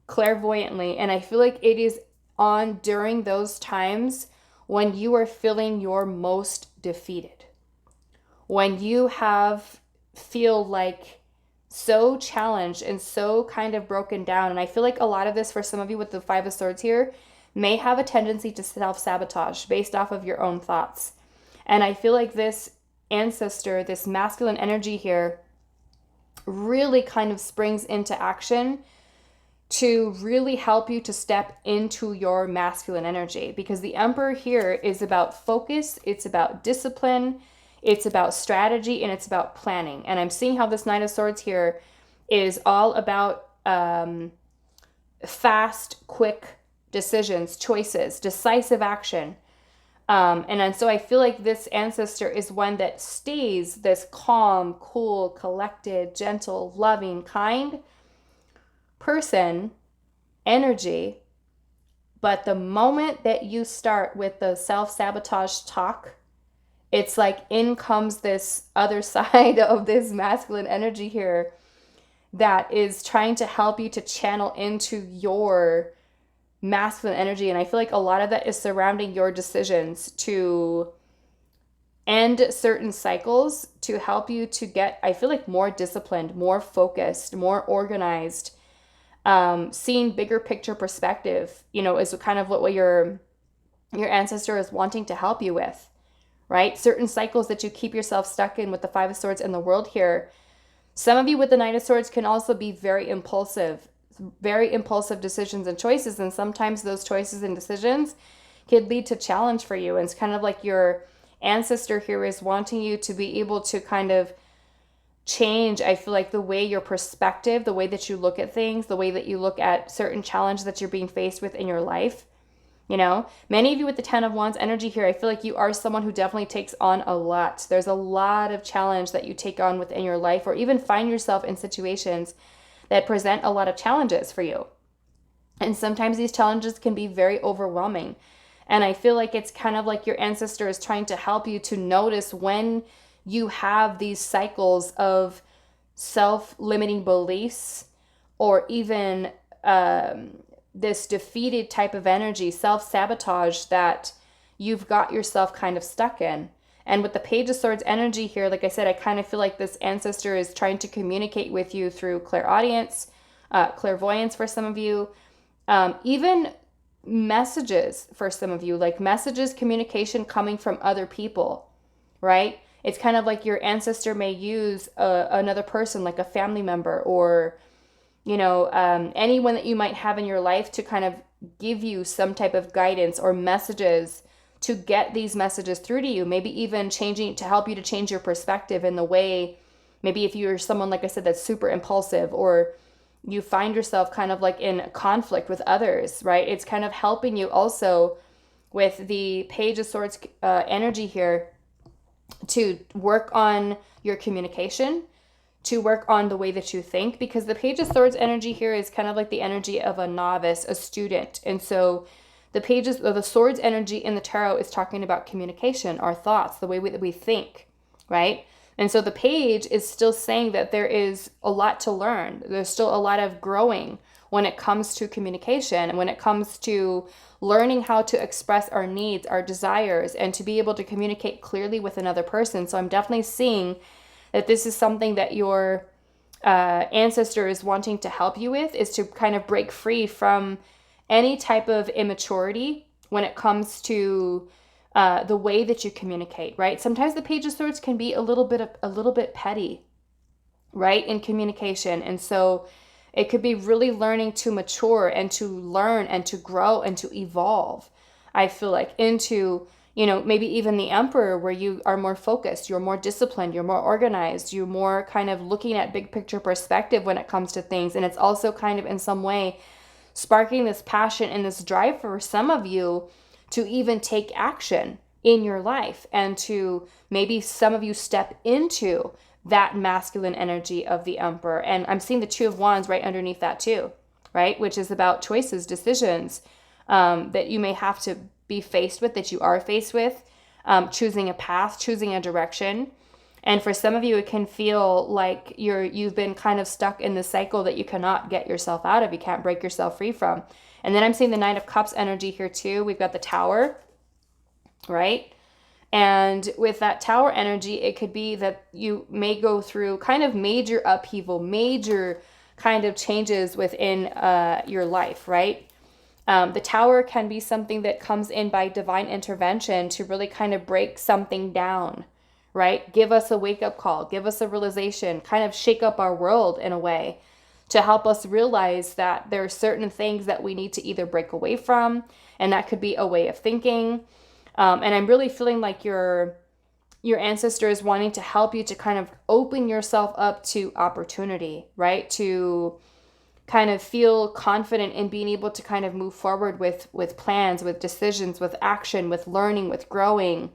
clairvoyantly. And I feel like it is on during those times when you are feeling your most defeated, when you feel like so challenged and so kind of broken down. And I feel like a lot of this, for some of you with the Five of Swords here, may have a tendency to self-sabotage based off of your own thoughts. And I feel like this ancestor, this masculine energy here, really kind of springs into action to really help you to step into your masculine energy. Because the Emperor here is about focus, it's about discipline, it's about strategy, and it's about planning. And I'm seeing how this Knight of Swords here is all about fast, quick decisions, choices, decisive action. And so I feel like this ancestor is one that stays this calm, cool, collected, gentle, loving, kind person energy. But the moment that you start with the self-sabotage talk, it's like in comes this other side of this masculine energy here that is trying to help you to channel into your masculine energy. And I feel like a lot of that is surrounding your decisions to end certain cycles, to help you to get, I feel like, more disciplined, more focused, more organized, seeing bigger picture perspective, is kind of what your ancestor is wanting to help you with, right? Certain cycles that you keep yourself stuck in with the Five of Swords and the World here. Some of you with the Knight of Swords can also be very impulsive decisions and choices. And sometimes those choices and decisions could lead to challenge for you. And it's kind of like your ancestor here is wanting you to be able to kind of change, I feel like, the way your perspective, the way that you look at things, the way that you look at certain challenges that you're being faced with in your life. Many of you with the Ten of Wands energy here, I feel like you are someone who definitely takes on a lot. There's a lot of challenge that you take on within your life, or even find yourself in situations that present a lot of challenges for you. And sometimes these challenges can be very overwhelming. And I feel like it's kind of like your ancestor is trying to help you to notice when you have these cycles of self-limiting beliefs, or even this defeated type of energy, self-sabotage, that you've got yourself kind of stuck in. And with the Page of Swords energy here, like I said, I kind of feel like this ancestor is trying to communicate with you through clairaudience, clairvoyance for some of you, even messages for some of you, like messages, communication coming from other people, right? It's kind of like your ancestor may use another person, like a family member, or, you know, anyone that you might have in your life to kind of give you some type of guidance or messages to get these messages through to you. Maybe even changing, to help you to change your perspective in the way, maybe if you're someone, like I said, that's super impulsive, or you find yourself kind of like in conflict with others, right? It's kind of helping you also with the Page of Swords energy here to work on your communication, to work on the way that you think, because the Page of Swords energy here is kind of like the energy of a novice, a student. And so the pages of the Swords energy in the tarot is talking about communication, our thoughts, the way that we think, right? And so the page is still saying that there is a lot to learn. There's still a lot of growing when it comes to communication, and when it comes to learning how to express our needs, our desires, and to be able to communicate clearly with another person. So I'm definitely seeing that this is something that your ancestor is wanting to help you with, is to kind of break free from any type of immaturity when it comes to the way that you communicate, right? Sometimes the Page of Swords can be a little bit petty, right, in communication. And so it could be really learning to mature and to learn and to grow and to evolve, I feel like, into, you know, maybe even the Emperor, where you are more focused, you're more disciplined, you're more organized, you're more kind of looking at big picture perspective when it comes to things. And it's also kind of in some way sparking this passion and this drive for some of you to even take action in your life, and to maybe some of you step into that masculine energy of the Emperor. And I'm seeing the Two of Wands right underneath that too, right? Which is about choices, decisions that you may have to be faced with, that you are faced with, choosing a path, choosing a direction. And for some of you, it can feel like you've been kind of stuck in this cycle that you cannot get yourself out of. You can't break yourself free from. And then I'm seeing the Nine of Cups energy here too. We've got the Tower, right? And with that Tower energy, it could be that you may go through kind of major upheaval, major kind of changes within your life, right? The Tower can be something that comes in by divine intervention to really kind of break something down, right? Give us a wake-up call, give us a realization, kind of shake up our world in a way to help us realize that there are certain things that we need to either break away from, and that could be a way of thinking. And I'm really feeling like your ancestor is wanting to help you to kind of open yourself up to opportunity, right? To kind of feel confident in being able to kind of move forward with plans, with decisions, with action, with learning, with growing.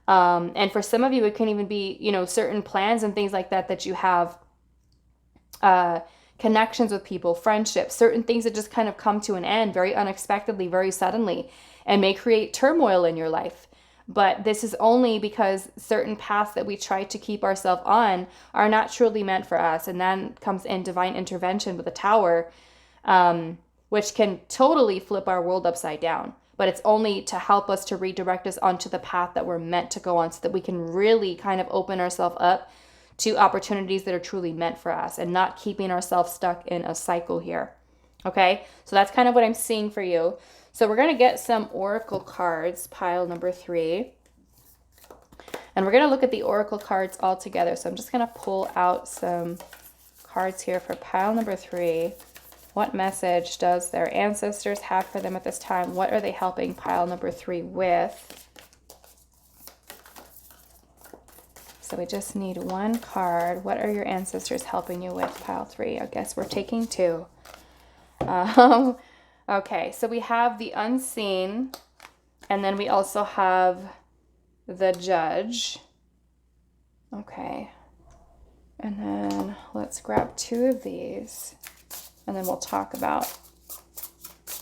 And for some of you, it can even be, you know, certain plans and things like that that you have, connections with people, friendships, certain things that just kind of come to an end very unexpectedly, very suddenly, and may create turmoil in your life. But this is only because certain paths that we try to keep ourselves on are not truly meant for us. And then comes in divine intervention with the Tower, which can totally flip our world upside down. But it's only to help us to redirect us onto the path that we're meant to go on, so that we can really kind of open ourselves up to opportunities that are truly meant for us, and not keeping ourselves stuck in a cycle here. Okay, so that's kind of what I'm seeing for you. So we're going to get some oracle cards, pile number 3. And we're going to look at the oracle cards all together. So I'm just going to pull out some cards here for pile number 3. What message does their ancestors have for them at this time? What are they helping pile number 3 with? So we just need one card. What are your ancestors helping you with, pile 3? I guess we're taking 2. Okay, so we have the Unseen, and then we also have the Judge. Okay, and then let's grab 2 of these, and then we'll talk about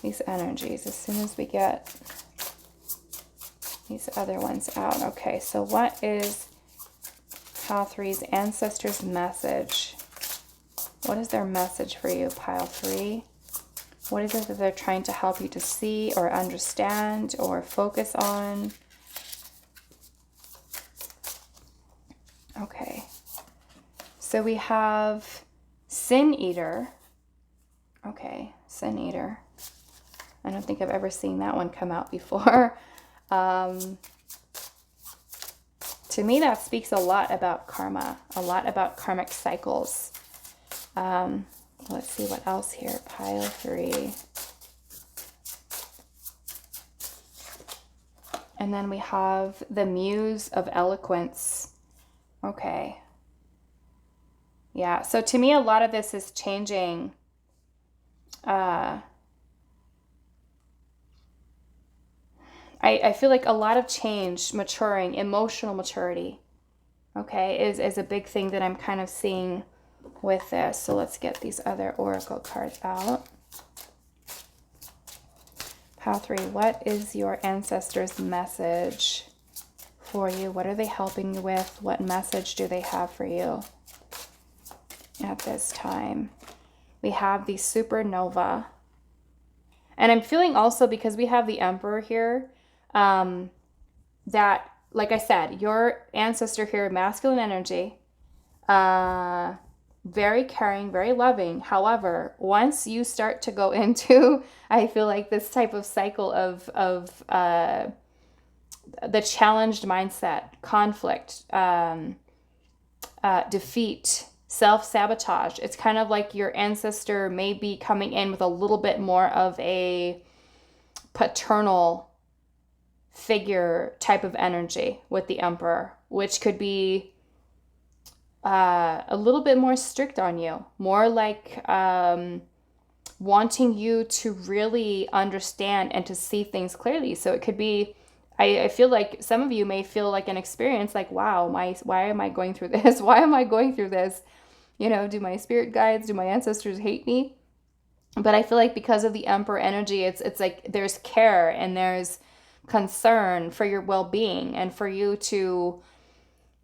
these energies as soon as we get these other ones out. Okay, so what is Pile 3's ancestors' message? What is their message for you, Pile 3? What is it that they're trying to help you to see or understand or focus on? Okay. So we have Sin Eater. Okay, Sin Eater. I don't think I've ever seen that one come out before. To me, that speaks a lot about karma, a lot about karmic cycles. Let's see what else here. Pile 3. And then we have the Muse of Eloquence. Okay. Yeah, so to me, a lot of this is changing. I feel like a lot of change, maturing, emotional maturity, okay, is a big thing that I'm kind of seeing with this. So let's get these other oracle cards out. Pile 3, what is your ancestors' message for you? What are they helping you with? What message do they have for you at this time? We have the supernova. And I'm feeling also, because we have the Emperor here, that, like I said, your ancestor here, masculine energy, very caring, very loving. However, once you start to go into, I feel like, this type of cycle of the challenged mindset, conflict, defeat, self-sabotage, it's kind of like your ancestor may be coming in with a little bit more of a paternal figure type of energy with the Emperor, which could be a little bit more strict on you, more like wanting you to really understand and to see things clearly. So it could be, I feel like some of you may feel like an experience like, wow, why am I going through this? Why am I going through this? You know, do my spirit guides, do my ancestors hate me? But I feel like because of the Emperor energy, it's like there's care and there's concern for your well-being and for you to,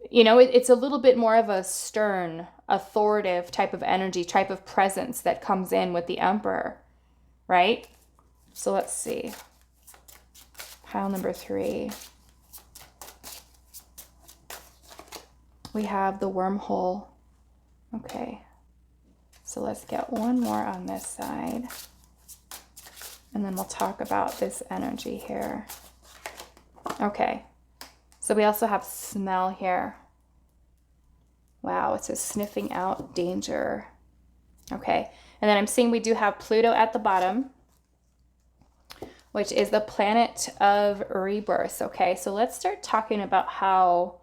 you know, it's a little bit more of a stern, authoritative type of energy, type of presence that comes in with the Emperor, right? So let's see. Pile number 3. We have the wormhole. Okay. So let's get one more on this side. And then we'll talk about this energy here. Okay. So we also have smell here. Wow, it says sniffing out danger. Okay. And then I'm seeing we do have Pluto at the bottom, which is the planet of rebirth. Okay. So let's start talking about how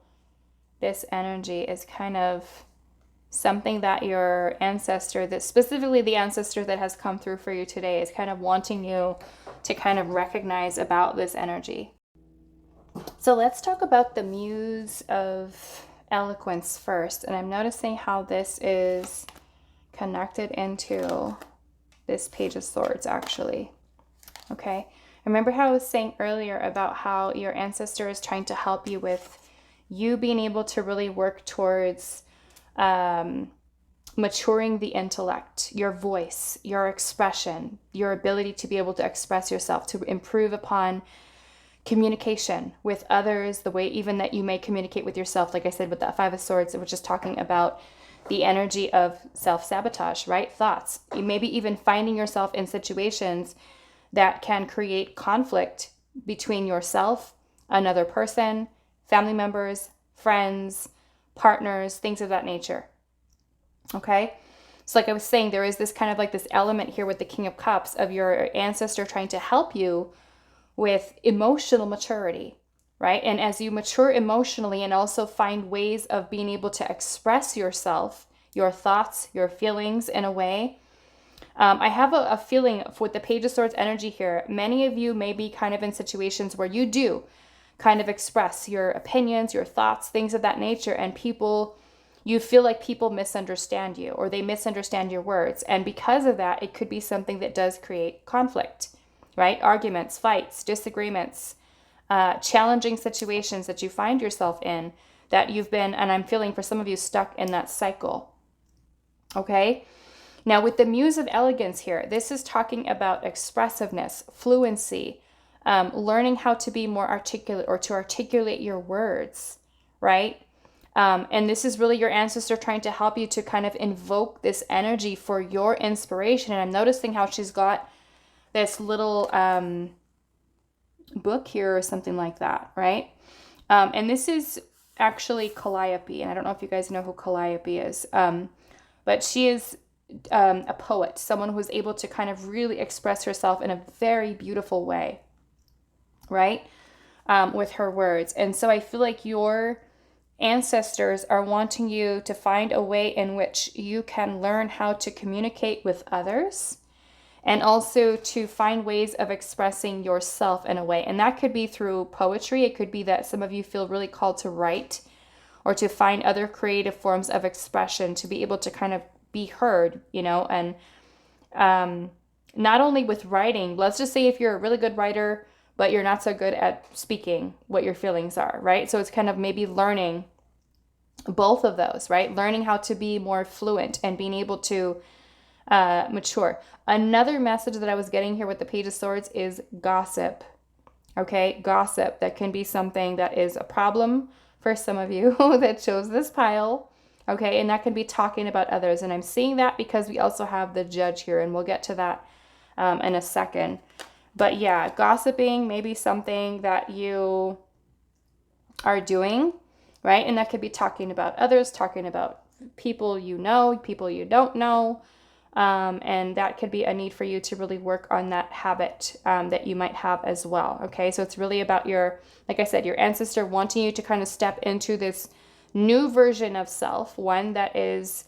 this energy is kind of something that your ancestor, that specifically the ancestor that has come through for you today, is kind of wanting you to kind of recognize about this energy. So let's talk about the Muse of Eloquence first. And I'm noticing how this is connected into this Page of Swords, actually. Okay. Remember how I was saying earlier about how your ancestor is trying to help you with you being able to really work towards maturing the intellect, your voice, your expression, your ability to be able to express yourself, to improve upon communication with others, the way even that you may communicate with yourself. Like I said, with that Five of Swords, which is talking about the energy of self-sabotage, right? Thoughts. You maybe even finding yourself in situations that can create conflict between yourself, another person, family members, friends, partners, things of that nature. Okay. So like I was saying, there is this kind of like this element here with the King of Cups of your ancestor trying to help you with emotional maturity, right? And as you mature emotionally and also find ways of being able to express yourself, your thoughts, your feelings in a way. I have a feeling with the Page of Swords energy here, many of you may be kind of in situations where you do kind of express your opinions, your thoughts, things of that nature, and people, you feel like people misunderstand you or they misunderstand your words. And because of that, it could be something that does create conflict, right? Arguments, fights, disagreements, challenging situations that you find yourself in, that you've been, and I'm feeling for some of you, stuck in that cycle. Okay? Now, with the Muse of Elegance here, this is talking about expressiveness, fluency, learning how to be more articulate or to articulate your words, right? And this is really your ancestor trying to help you to kind of invoke this energy for your inspiration. And I'm noticing how she's got this little book here or something like that, right? And this is actually Calliope. And I don't know if you guys know who Calliope is, but she is a poet, someone who is able to kind of really express herself in a very beautiful way, right? With her words. And so I feel like your ancestors are wanting you to find a way in which you can learn how to communicate with others, and also to find ways of expressing yourself in a way. And that could be through poetry. It could be that some of you feel really called to write or to find other creative forms of expression to be able to kind of be heard, and not only with writing, let's just say if you're a really good writer, but you're not so good at speaking what your feelings are, right? So it's kind of maybe learning both of those, right? Learning how to be more fluent and being able to mature. Another message that I was getting here with the Page of Swords is gossip. Okay, gossip. That can be something that is a problem for some of you that chose this pile. Okay, and that can be talking about others. And I'm seeing that because we also have the Judge here, and we'll get to that in a second. But yeah, gossiping may be something that you are doing, right? And that could be talking about others, talking about people you know, people you don't know. And that could be a need for you to really work on that habit that you might have as well. Okay, so it's really about like I said, your ancestor wanting you to kind of step into this new version of self, one that is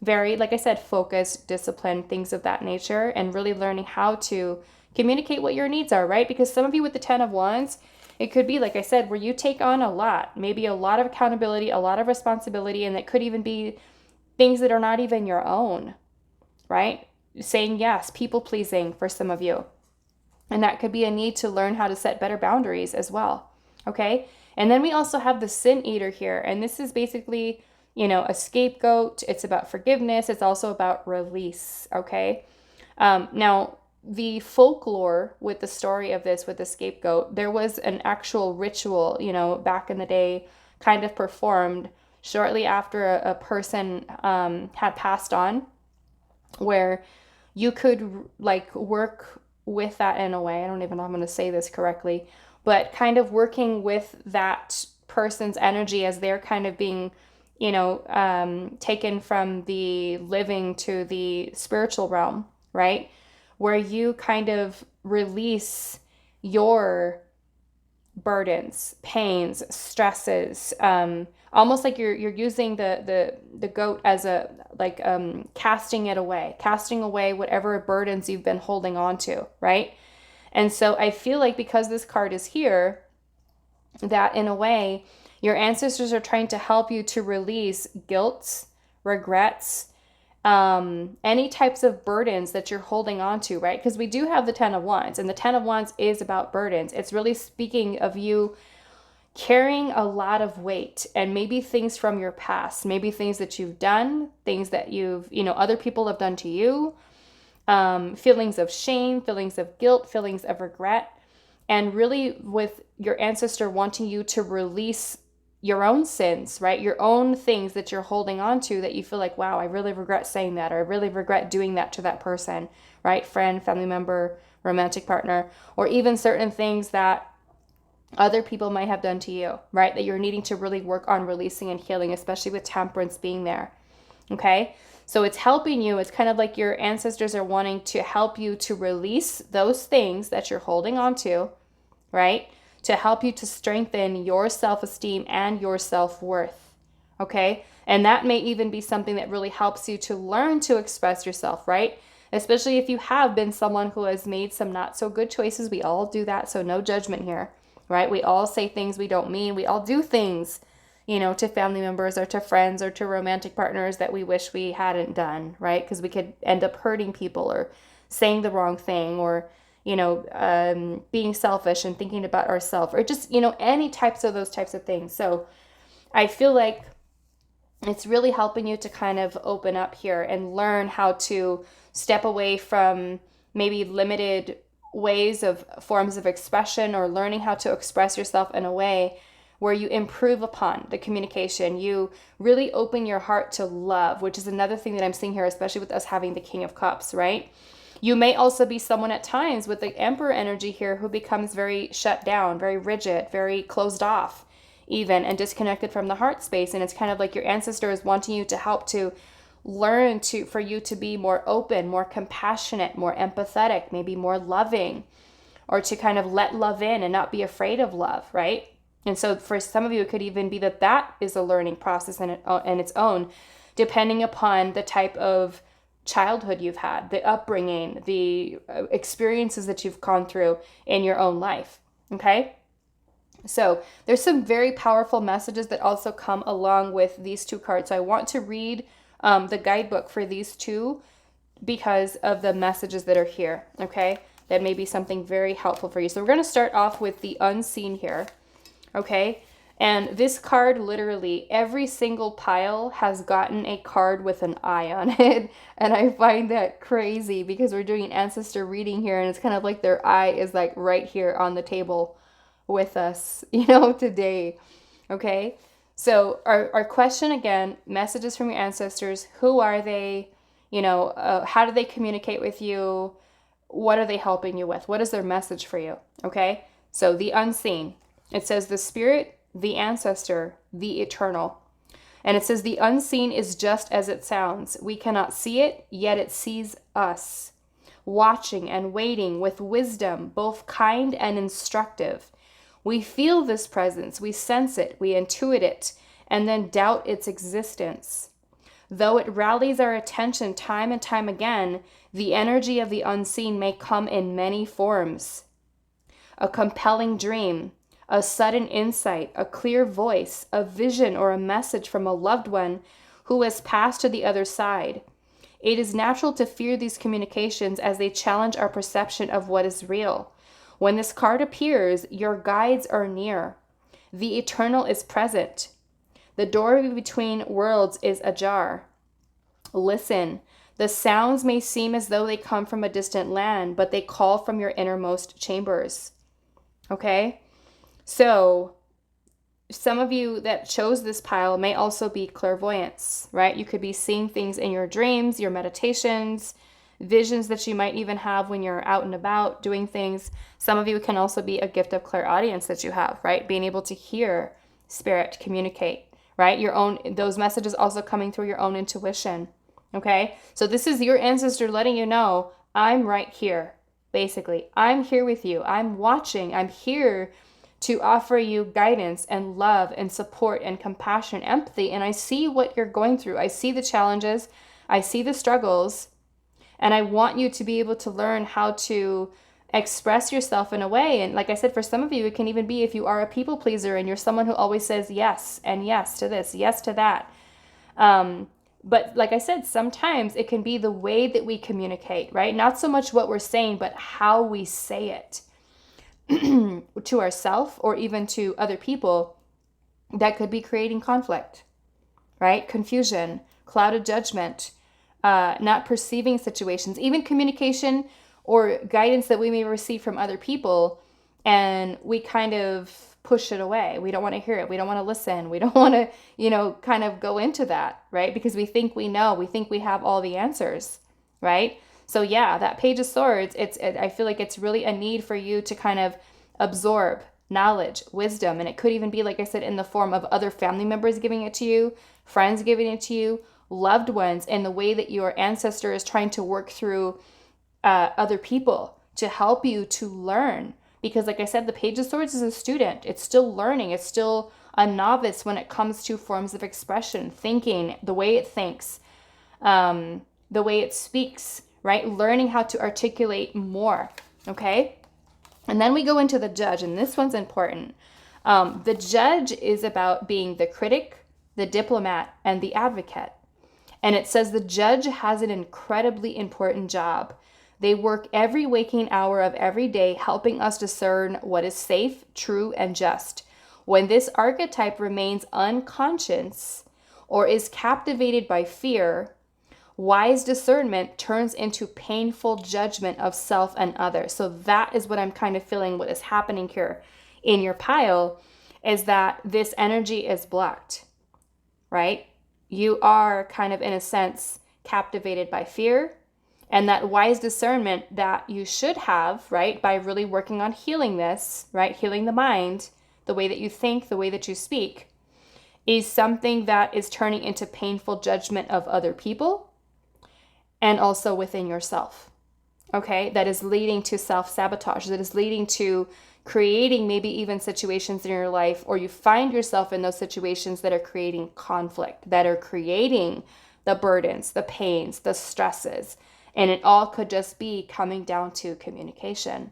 very, like I said, focused, disciplined, things of that nature, and really learning how to communicate what your needs are, right? Because some of you with the 10 of Wands, it could be, like I said, where you take on a lot, maybe a lot of accountability, a lot of responsibility, and it could even be things that are not even your own, right? Saying yes, people pleasing for some of you. And that could be a need to learn how to set better boundaries as well, okay? And then we also have the Sin Eater here, and this is basically, a scapegoat. It's about forgiveness. It's also about release, okay? Now, the folklore with the story of this, with the scapegoat, there was an actual ritual, back in the day, kind of performed shortly after a person had passed on, where you could like work with that in a way. I don't even know if I'm going to say this correctly, but kind of working with that person's energy as they're kind of being, taken from the living to the spiritual realm, right? Where you kind of release your burdens, pains, stresses, almost like you're using the goat as a like casting away whatever burdens you've been holding on to, right? And so I feel like because this card is here, that in a way your ancestors are trying to help you to release guilt, regrets, any types of burdens that you're holding on to, right? Because we do have the 10 of Wands, and the 10 of Wands is about burdens. It's really speaking of you carrying a lot of weight, and maybe things from your past, maybe things that you've done, things that other people have done to you, feelings of shame, feelings of guilt, feelings of regret, and really with your ancestor wanting you to release your own sins, right? Your own things that you're holding on to that you feel like, wow, I really regret saying that, or I really regret doing that to that person, right? Friend, family member, romantic partner, or even certain things that other people might have done to you, right? That you're needing to really work on releasing and healing, especially with Temperance being there, okay? So it's helping you. It's kind of like your ancestors are wanting to help you to release those things that you're holding on to, right? To help you to strengthen your self-esteem and your self-worth, okay? And that may even be something that really helps you to learn to express yourself, right? Especially if you have been someone who has made some not so good choices. We all do that, so no judgment here, right? We all say things we don't mean. We all do things, to family members or to friends or to romantic partners that we wish we hadn't done, right? Because we could end up hurting people or saying the wrong thing or, being selfish and thinking about ourselves, or just, any types of those types of things. So I feel like it's really helping you to kind of open up here and learn how to step away from maybe limited ways of forms of expression, or learning how to express yourself in a way where you improve upon the communication. You really open your heart to love, which is another thing that I'm seeing here, especially with us having the King of Cups, right? You may also be someone at times with the Emperor energy here who becomes very shut down, very rigid, very closed off even, and disconnected from the heart space. And it's kind of like your ancestor is wanting you to help to learn for you to be more open, more compassionate, more empathetic, maybe more loving, or to kind of let love in and not be afraid of love, right? And so for some of you, it could even be that is a learning process in its own, depending upon the type of childhood you've had, the upbringing, the experiences that you've gone through in your own life, okay? So there's some very powerful messages that also come along with these two cards. So I want to read the guidebook for these two because of the messages that are here, okay? That may be something very helpful for you. So we're going to start off with the unseen here, okay? And this card, literally, every single pile has gotten a card with an eye on it. And I find that crazy because we're doing an ancestor reading here, and it's kind of like their eye is like right here on the table with us, today. Okay? So our question again, messages from your ancestors. Who are they? How do they communicate with you? What are they helping you with? What is their message for you? Okay? So the unseen. It says the spirit, the ancestor, the eternal. And it says the unseen is just as it sounds. We cannot see it, yet it sees us, watching and waiting with wisdom, both kind and instructive. We feel this presence, we sense it, we intuit it, and then doubt its existence. Though it rallies our attention time and time again, the energy of the unseen may come in many forms. A compelling dream, a sudden insight, a clear voice, a vision, or a message from a loved one who has passed to the other side. It is natural to fear these communications as they challenge our perception of what is real. When this card appears, your guides are near. The eternal is present. The door between worlds is ajar. Listen. The sounds may seem as though they come from a distant land, but they call from your innermost chambers. Okay? So, some of you that chose this pile may also be clairvoyants, right? You could be seeing things in your dreams, your meditations, visions that you might even have when you're out and about doing things. Some of you can also be a gift of clairaudience that you have, right? Being able to hear spirit communicate, right? Those messages also coming through your own intuition, okay? So this is your ancestor letting you know, I'm right here, basically. I'm here with you. I'm watching. I'm here to offer you guidance and love and support and compassion, empathy. And I see what you're going through. I see the challenges. I see the struggles. And I want you to be able to learn how to express yourself in a way. And like I said, for some of you, it can even be if you are a people pleaser and you're someone who always says yes and yes to this, yes to that. But like I said, sometimes it can be the way that we communicate, right? Not so much what we're saying, but how we say it to ourselves or even to other people that could be creating conflict, right? Confusion, clouded judgment, not perceiving situations, even communication or guidance that we may receive from other people, and we kind of push it away. We don't want to hear it. We don't want to listen. We don't want to, kind of go into that, right? Because we think we know. We think we have all the answers, right? So yeah, that Page of Swords, I feel like it's really a need for you to kind of absorb knowledge, wisdom, and it could even be, like I said, in the form of other family members giving it to you, friends giving it to you, loved ones, in the way that your ancestor is trying to work through other people to help you to learn. Because like I said, the Page of Swords is a student. It's still learning. It's still a novice when it comes to forms of expression, thinking, the way it thinks, the way it speaks, right? Learning how to articulate more, okay? And then we go into the Judge, and this one's important. The Judge is about being the critic, the diplomat, and the advocate. And it says the Judge has an incredibly important job. They work every waking hour of every day, helping us discern what is safe, true, and just. When this archetype remains unconscious or is captivated by fear, wise discernment turns into painful judgment of self and others. So that is what I'm kind of feeling what is happening here in your pile, is that this energy is blocked, right? You are kind of, in a sense, captivated by fear. And that wise discernment that you should have, right, by really working on healing this, right, healing the mind, the way that you think, the way that you speak, is something that is turning into painful judgment of other people and also within yourself, okay? That is leading to self-sabotage, that is leading to creating maybe even situations in your life, or you find yourself in those situations that are creating conflict, that are creating the burdens, the pains, the stresses. And it all could just be coming down to communication,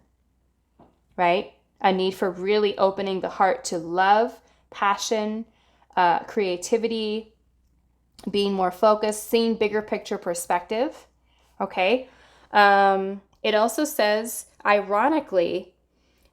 right? A need for really opening the heart to love, passion, creativity, being more focused, seeing bigger picture perspective, okay? It also says, ironically,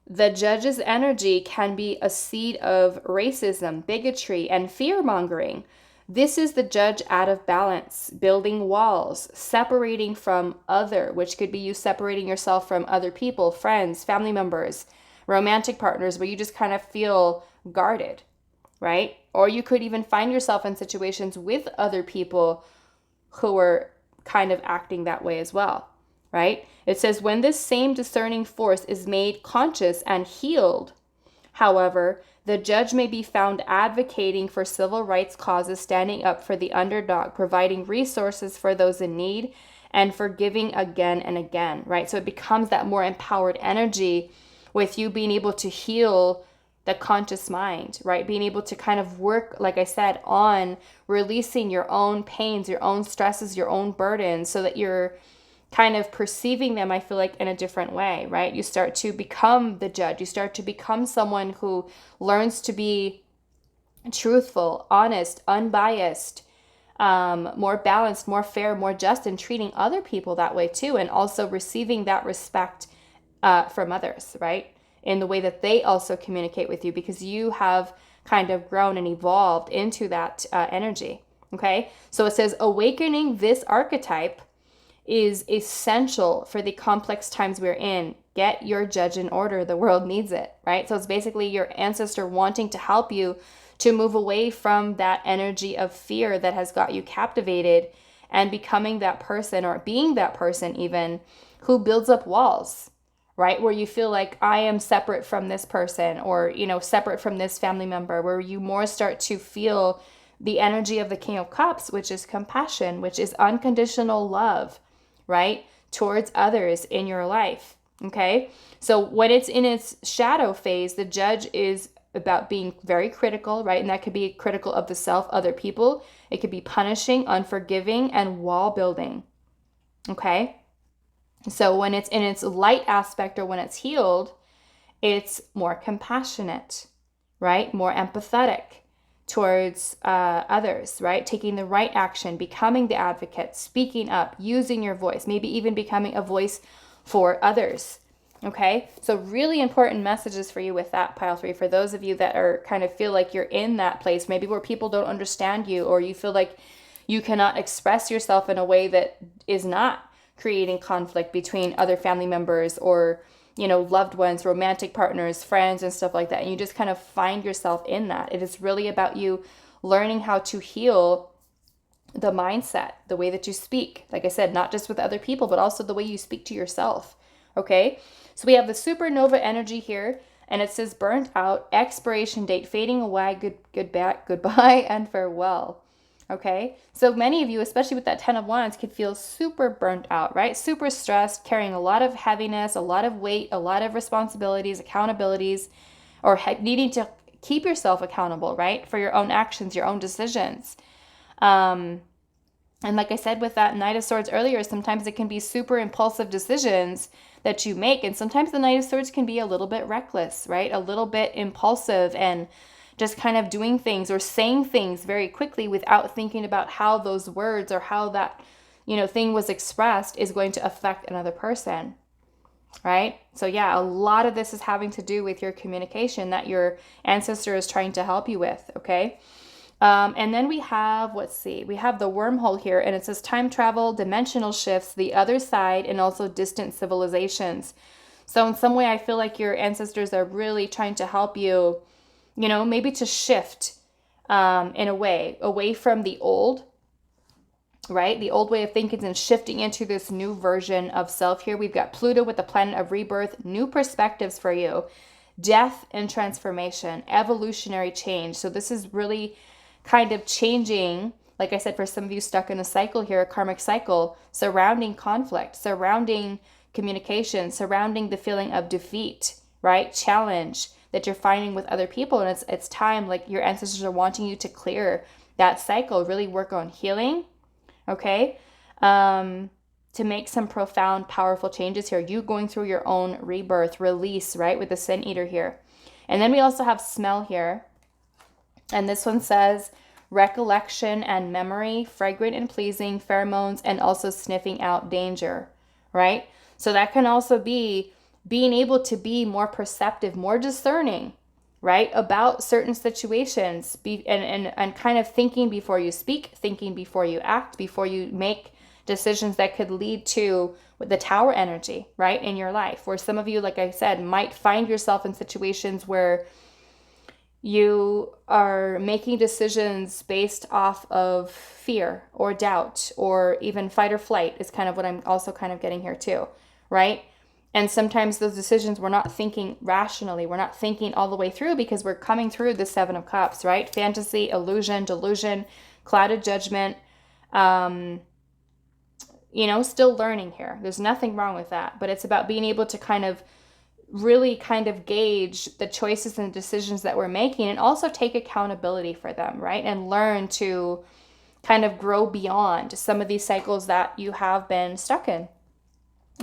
the judge's energy can be a seed of racism, bigotry, and fear-mongering. This is the judge out of balance, building walls, separating from other, which could be you separating yourself from other people, friends, family members, romantic partners, where you just kind of feel guarded, right? Or you could even find yourself in situations with other people who are kind of acting that way as well, right? It says, when this same discerning force is made conscious and healed, however, the judge may be found advocating for civil rights causes, standing up for the underdog, providing resources for those in need, and forgiving again and again, right? So it becomes that more empowered energy with you being able to heal the conscious mind, right? Being able to kind of work, like I said, on releasing your own pains, your own stresses, your own burdens, so that you're kind of perceiving them, I feel like, in a different way, right? You start to become the judge. You start to become someone who learns to be truthful, honest, unbiased, more balanced, more fair, more just, and treating other people that way too, and also receiving that respect from others, right? In the way that they also communicate with you, because you have kind of grown and evolved into that energy, okay? So it says, awakening this archetype is essential for the complex times we're in. Get your judge in order. The world needs it, right? So it's basically your ancestor wanting to help you to move away from that energy of fear that has got you captivated, and becoming that person, or being that person even, who builds up walls, right? Where you feel like, I am separate from this person, or, you know, separate from this family member, where you more start to feel the energy of the King of Cups, which is compassion, which is unconditional love, right? Towards others in your life, okay? So when it's in its shadow phase, the judge is about being very critical, right? And that could be critical of the self, other people. It could be punishing, unforgiving, and wall building, okay? So when it's in its light aspect, or when it's healed, it's more compassionate, right? More empathetic towards others, right? Taking the right action, becoming the advocate, speaking up, using your voice, maybe even becoming a voice for others, okay? So really important messages for you with that, pile 3, for those of you that are kind of feel like you're in that place, maybe where people don't understand you, or you feel like you cannot express yourself in a way that is not creating conflict between other family members, or, you know, loved ones, romantic partners, friends, and stuff like that. And you just kind of find yourself in that. It is really about you learning how to heal the mindset, the way that you speak. Like I said, not just with other people, but also the way you speak to yourself. Okay. So we have the supernova energy here, and it says burnt out, expiration date, fading away, goodbye, and farewell. Okay, so many of you, especially with that 10 of Wands, could feel super burnt out, right? Super stressed, carrying a lot of heaviness, a lot of weight, a lot of responsibilities, accountabilities, or needing to keep yourself accountable, right? For your own actions, your own decisions. And like I said with that Knight of Swords earlier, sometimes it can be super impulsive decisions that you make. And sometimes the Knight of Swords can be a little bit reckless, right? A little bit impulsive, and just kind of doing things or saying things very quickly without thinking about how those words, or how that thing was expressed is going to affect another person, right? So yeah, a lot of this is having to do with your communication that your ancestor is trying to help you with, okay? And then we have, let's see, we have the wormhole here, and it says time travel, dimensional shifts, the other side, and also distant civilizations. So in some way, I feel like your ancestors are really trying to help you, maybe to shift in a way away from the old, right? The old way of thinking and shifting into this new version of self here. We've got Pluto with the planet of rebirth, new perspectives for you, death and transformation, evolutionary change. So this is really kind of changing, like I said, for some of you stuck in a cycle here, a karmic cycle, surrounding conflict, surrounding communication, surrounding the feeling of defeat, right? Challenge that you're finding with other people. And it's time, like your ancestors are wanting you to clear that cycle, really work on healing, okay? To make some profound, powerful changes here. You going through your own rebirth, release, right? With the Sin Eater here. And then we also have smell here. And this one says recollection and memory, fragrant and pleasing, pheromones, and also sniffing out danger, right? So that can also be being able to be more perceptive, more discerning, right? About certain situations, and kind of thinking before you speak, thinking before you act, before you make decisions that could lead to the tower energy, right? In your life, where some of you, like I said, might find yourself in situations where you are making decisions based off of fear or doubt or even fight or flight is kind of what I'm also kind of getting here too, right? And sometimes those decisions we're not thinking rationally. We're not thinking all the way through because we're coming through the Seven of Cups, right? Fantasy, illusion, delusion, clouded judgment, still learning here. There's nothing wrong with that, but it's about being able to kind of really kind of gauge the choices and decisions that we're making and also take accountability for them, right? And learn to kind of grow beyond some of these cycles that you have been stuck in,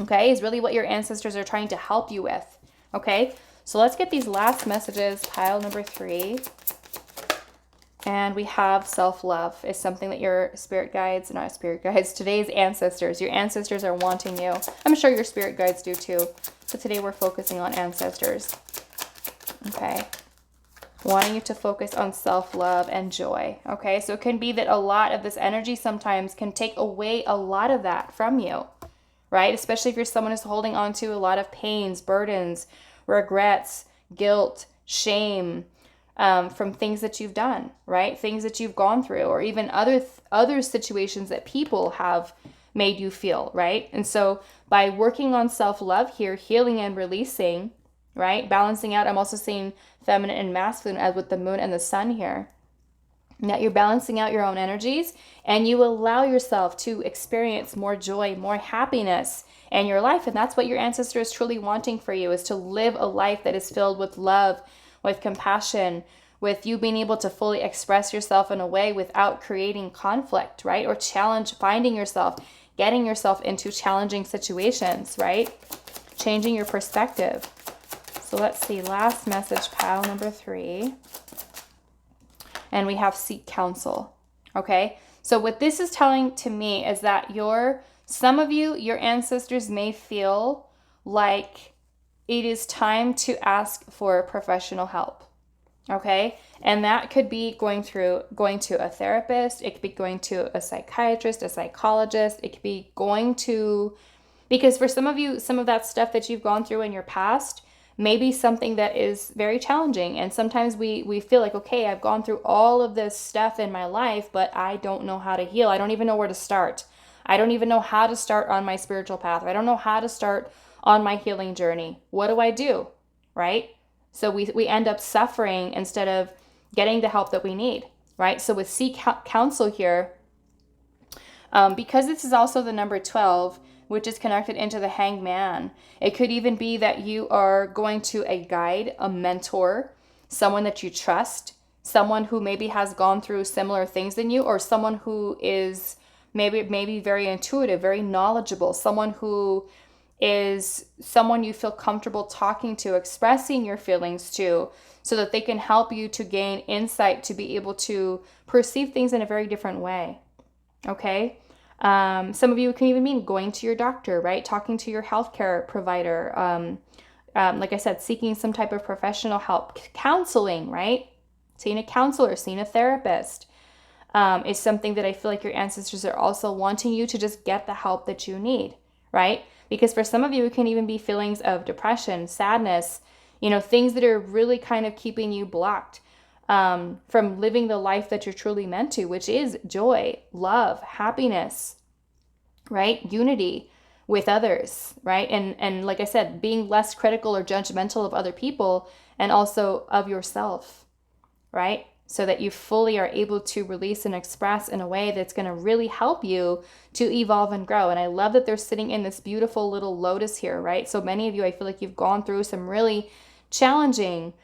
okay? Is really what your ancestors are trying to help you with, okay? So let's get these last messages, pile number 3. And we have self-love is something that your today's ancestors, your ancestors are wanting you. I'm sure your spirit guides do too. So today we're focusing on ancestors. Okay. Wanting you to focus on self-love and joy. Okay. So it can be that a lot of this energy sometimes can take away a lot of that from you, right? Especially if you're someone who's holding on to a lot of pains, burdens, regrets, guilt, shame, from things that you've done, right? Things that you've gone through, or even other situations that people have made you feel, right? And so by working on self-love here, healing and releasing, right? Balancing out, I'm also seeing feminine and masculine as with the moon and the sun here. Now you're balancing out your own energies and you allow yourself to experience more joy, more happiness in your life. And that's what your ancestor is truly wanting for you, is to live a life that is filled with love, with compassion, with you being able to fully express yourself in a way without creating conflict, right? Or finding yourself, getting yourself into challenging situations, right? Changing your perspective. So let's see, last message, pile number 3. And we have seek counsel, okay? So what this is telling to me is that some of you, your ancestors may feel like it is time to ask for professional help, okay? And that could be going to a therapist. It could be going to a psychiatrist, a psychologist. It could be because for some of you, some of that stuff that you've gone through in your past may be something that is very challenging. And sometimes we feel like, okay, I've gone through all of this stuff in my life, but I don't know how to heal. I don't even know where to start. I don't even know how to start on my spiritual path. I don't know how to start on my healing journey. What do I do? Right? So we end up suffering instead of getting the help that we need, right? So with seek counsel here, because this is also the number 12, which is connected into the Hanged Man, it could even be that you are going to a guide, a mentor, someone that you trust, someone who maybe has gone through similar things than you, or someone who is maybe very intuitive, very knowledgeable, someone who is someone you feel comfortable talking to, expressing your feelings to, so that they can help you to gain insight to be able to perceive things in a very different way, okay? Some of you can even mean going to your doctor, right? Talking to your healthcare provider. Like I said, seeking some type of professional help. Counseling, right? Seeing a counselor, seeing a therapist is something that I feel like your ancestors are also wanting you to just get the help that you need, right? Because for some of you, it can even be feelings of depression, sadness, things that are really kind of keeping you blocked from living the life that you're truly meant to, which is joy, love, happiness, right? Unity with others, right? And like I said, being less critical or judgmental of other people and also of yourself, right? So that you fully are able to release and express in a way that's going to really help you to evolve and grow. And I love that they're sitting in this beautiful little lotus here, right? So many of you, I feel like you've gone through some really challenging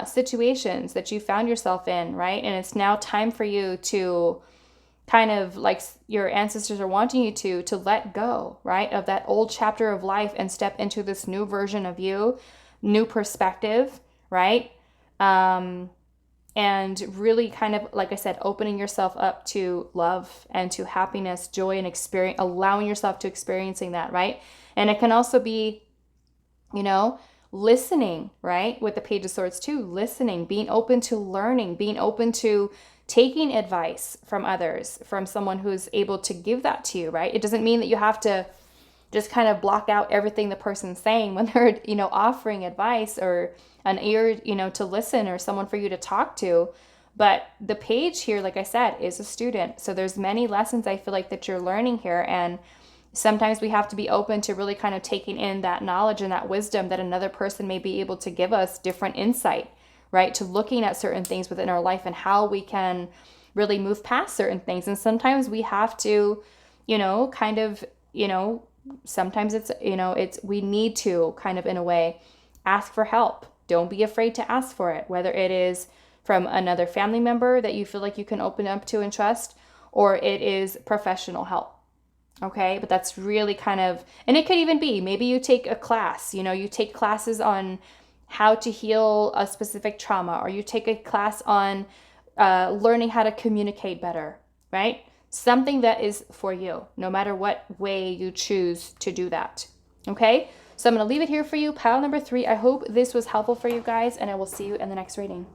situations that you found yourself in, right? And it's now time for you to kind of, like your ancestors are wanting you to let go, right, of that old chapter of life and step into this new version of you, new perspective, right? And really kind of, like I said, opening yourself up to love and to happiness, joy, and experience, allowing yourself to experiencing that, right? And it can also be, listening, right? With the Page of Swords too, listening, being open to learning, being open to taking advice from others, from someone who's able to give that to you, right? It doesn't mean that you have to just kind of block out everything the person's saying when they're, offering advice or an ear, to listen or someone for you to talk to. But the page here, like I said, is a student. So there's many lessons I feel like that you're learning here. And sometimes we have to be open to really kind of taking in that knowledge and that wisdom that another person may be able to give us different insight, right? To looking at certain things within our life and how we can really move past certain things. And sometimes we have to, sometimes we need to kind of, in a way, ask for help. Don't be afraid to ask for it, whether it is from another family member that you feel like you can open up to and trust, or it is professional help. Okay, but that's really kind of, and it could even be, maybe you take a class, you take classes on how to heal a specific trauma, or you take a class on learning how to communicate better, right? Something that is for you, no matter what way you choose to do that. Okay, so I'm going to leave it here for you. Pile number 3. I hope this was helpful for you guys, and I will see you in the next reading.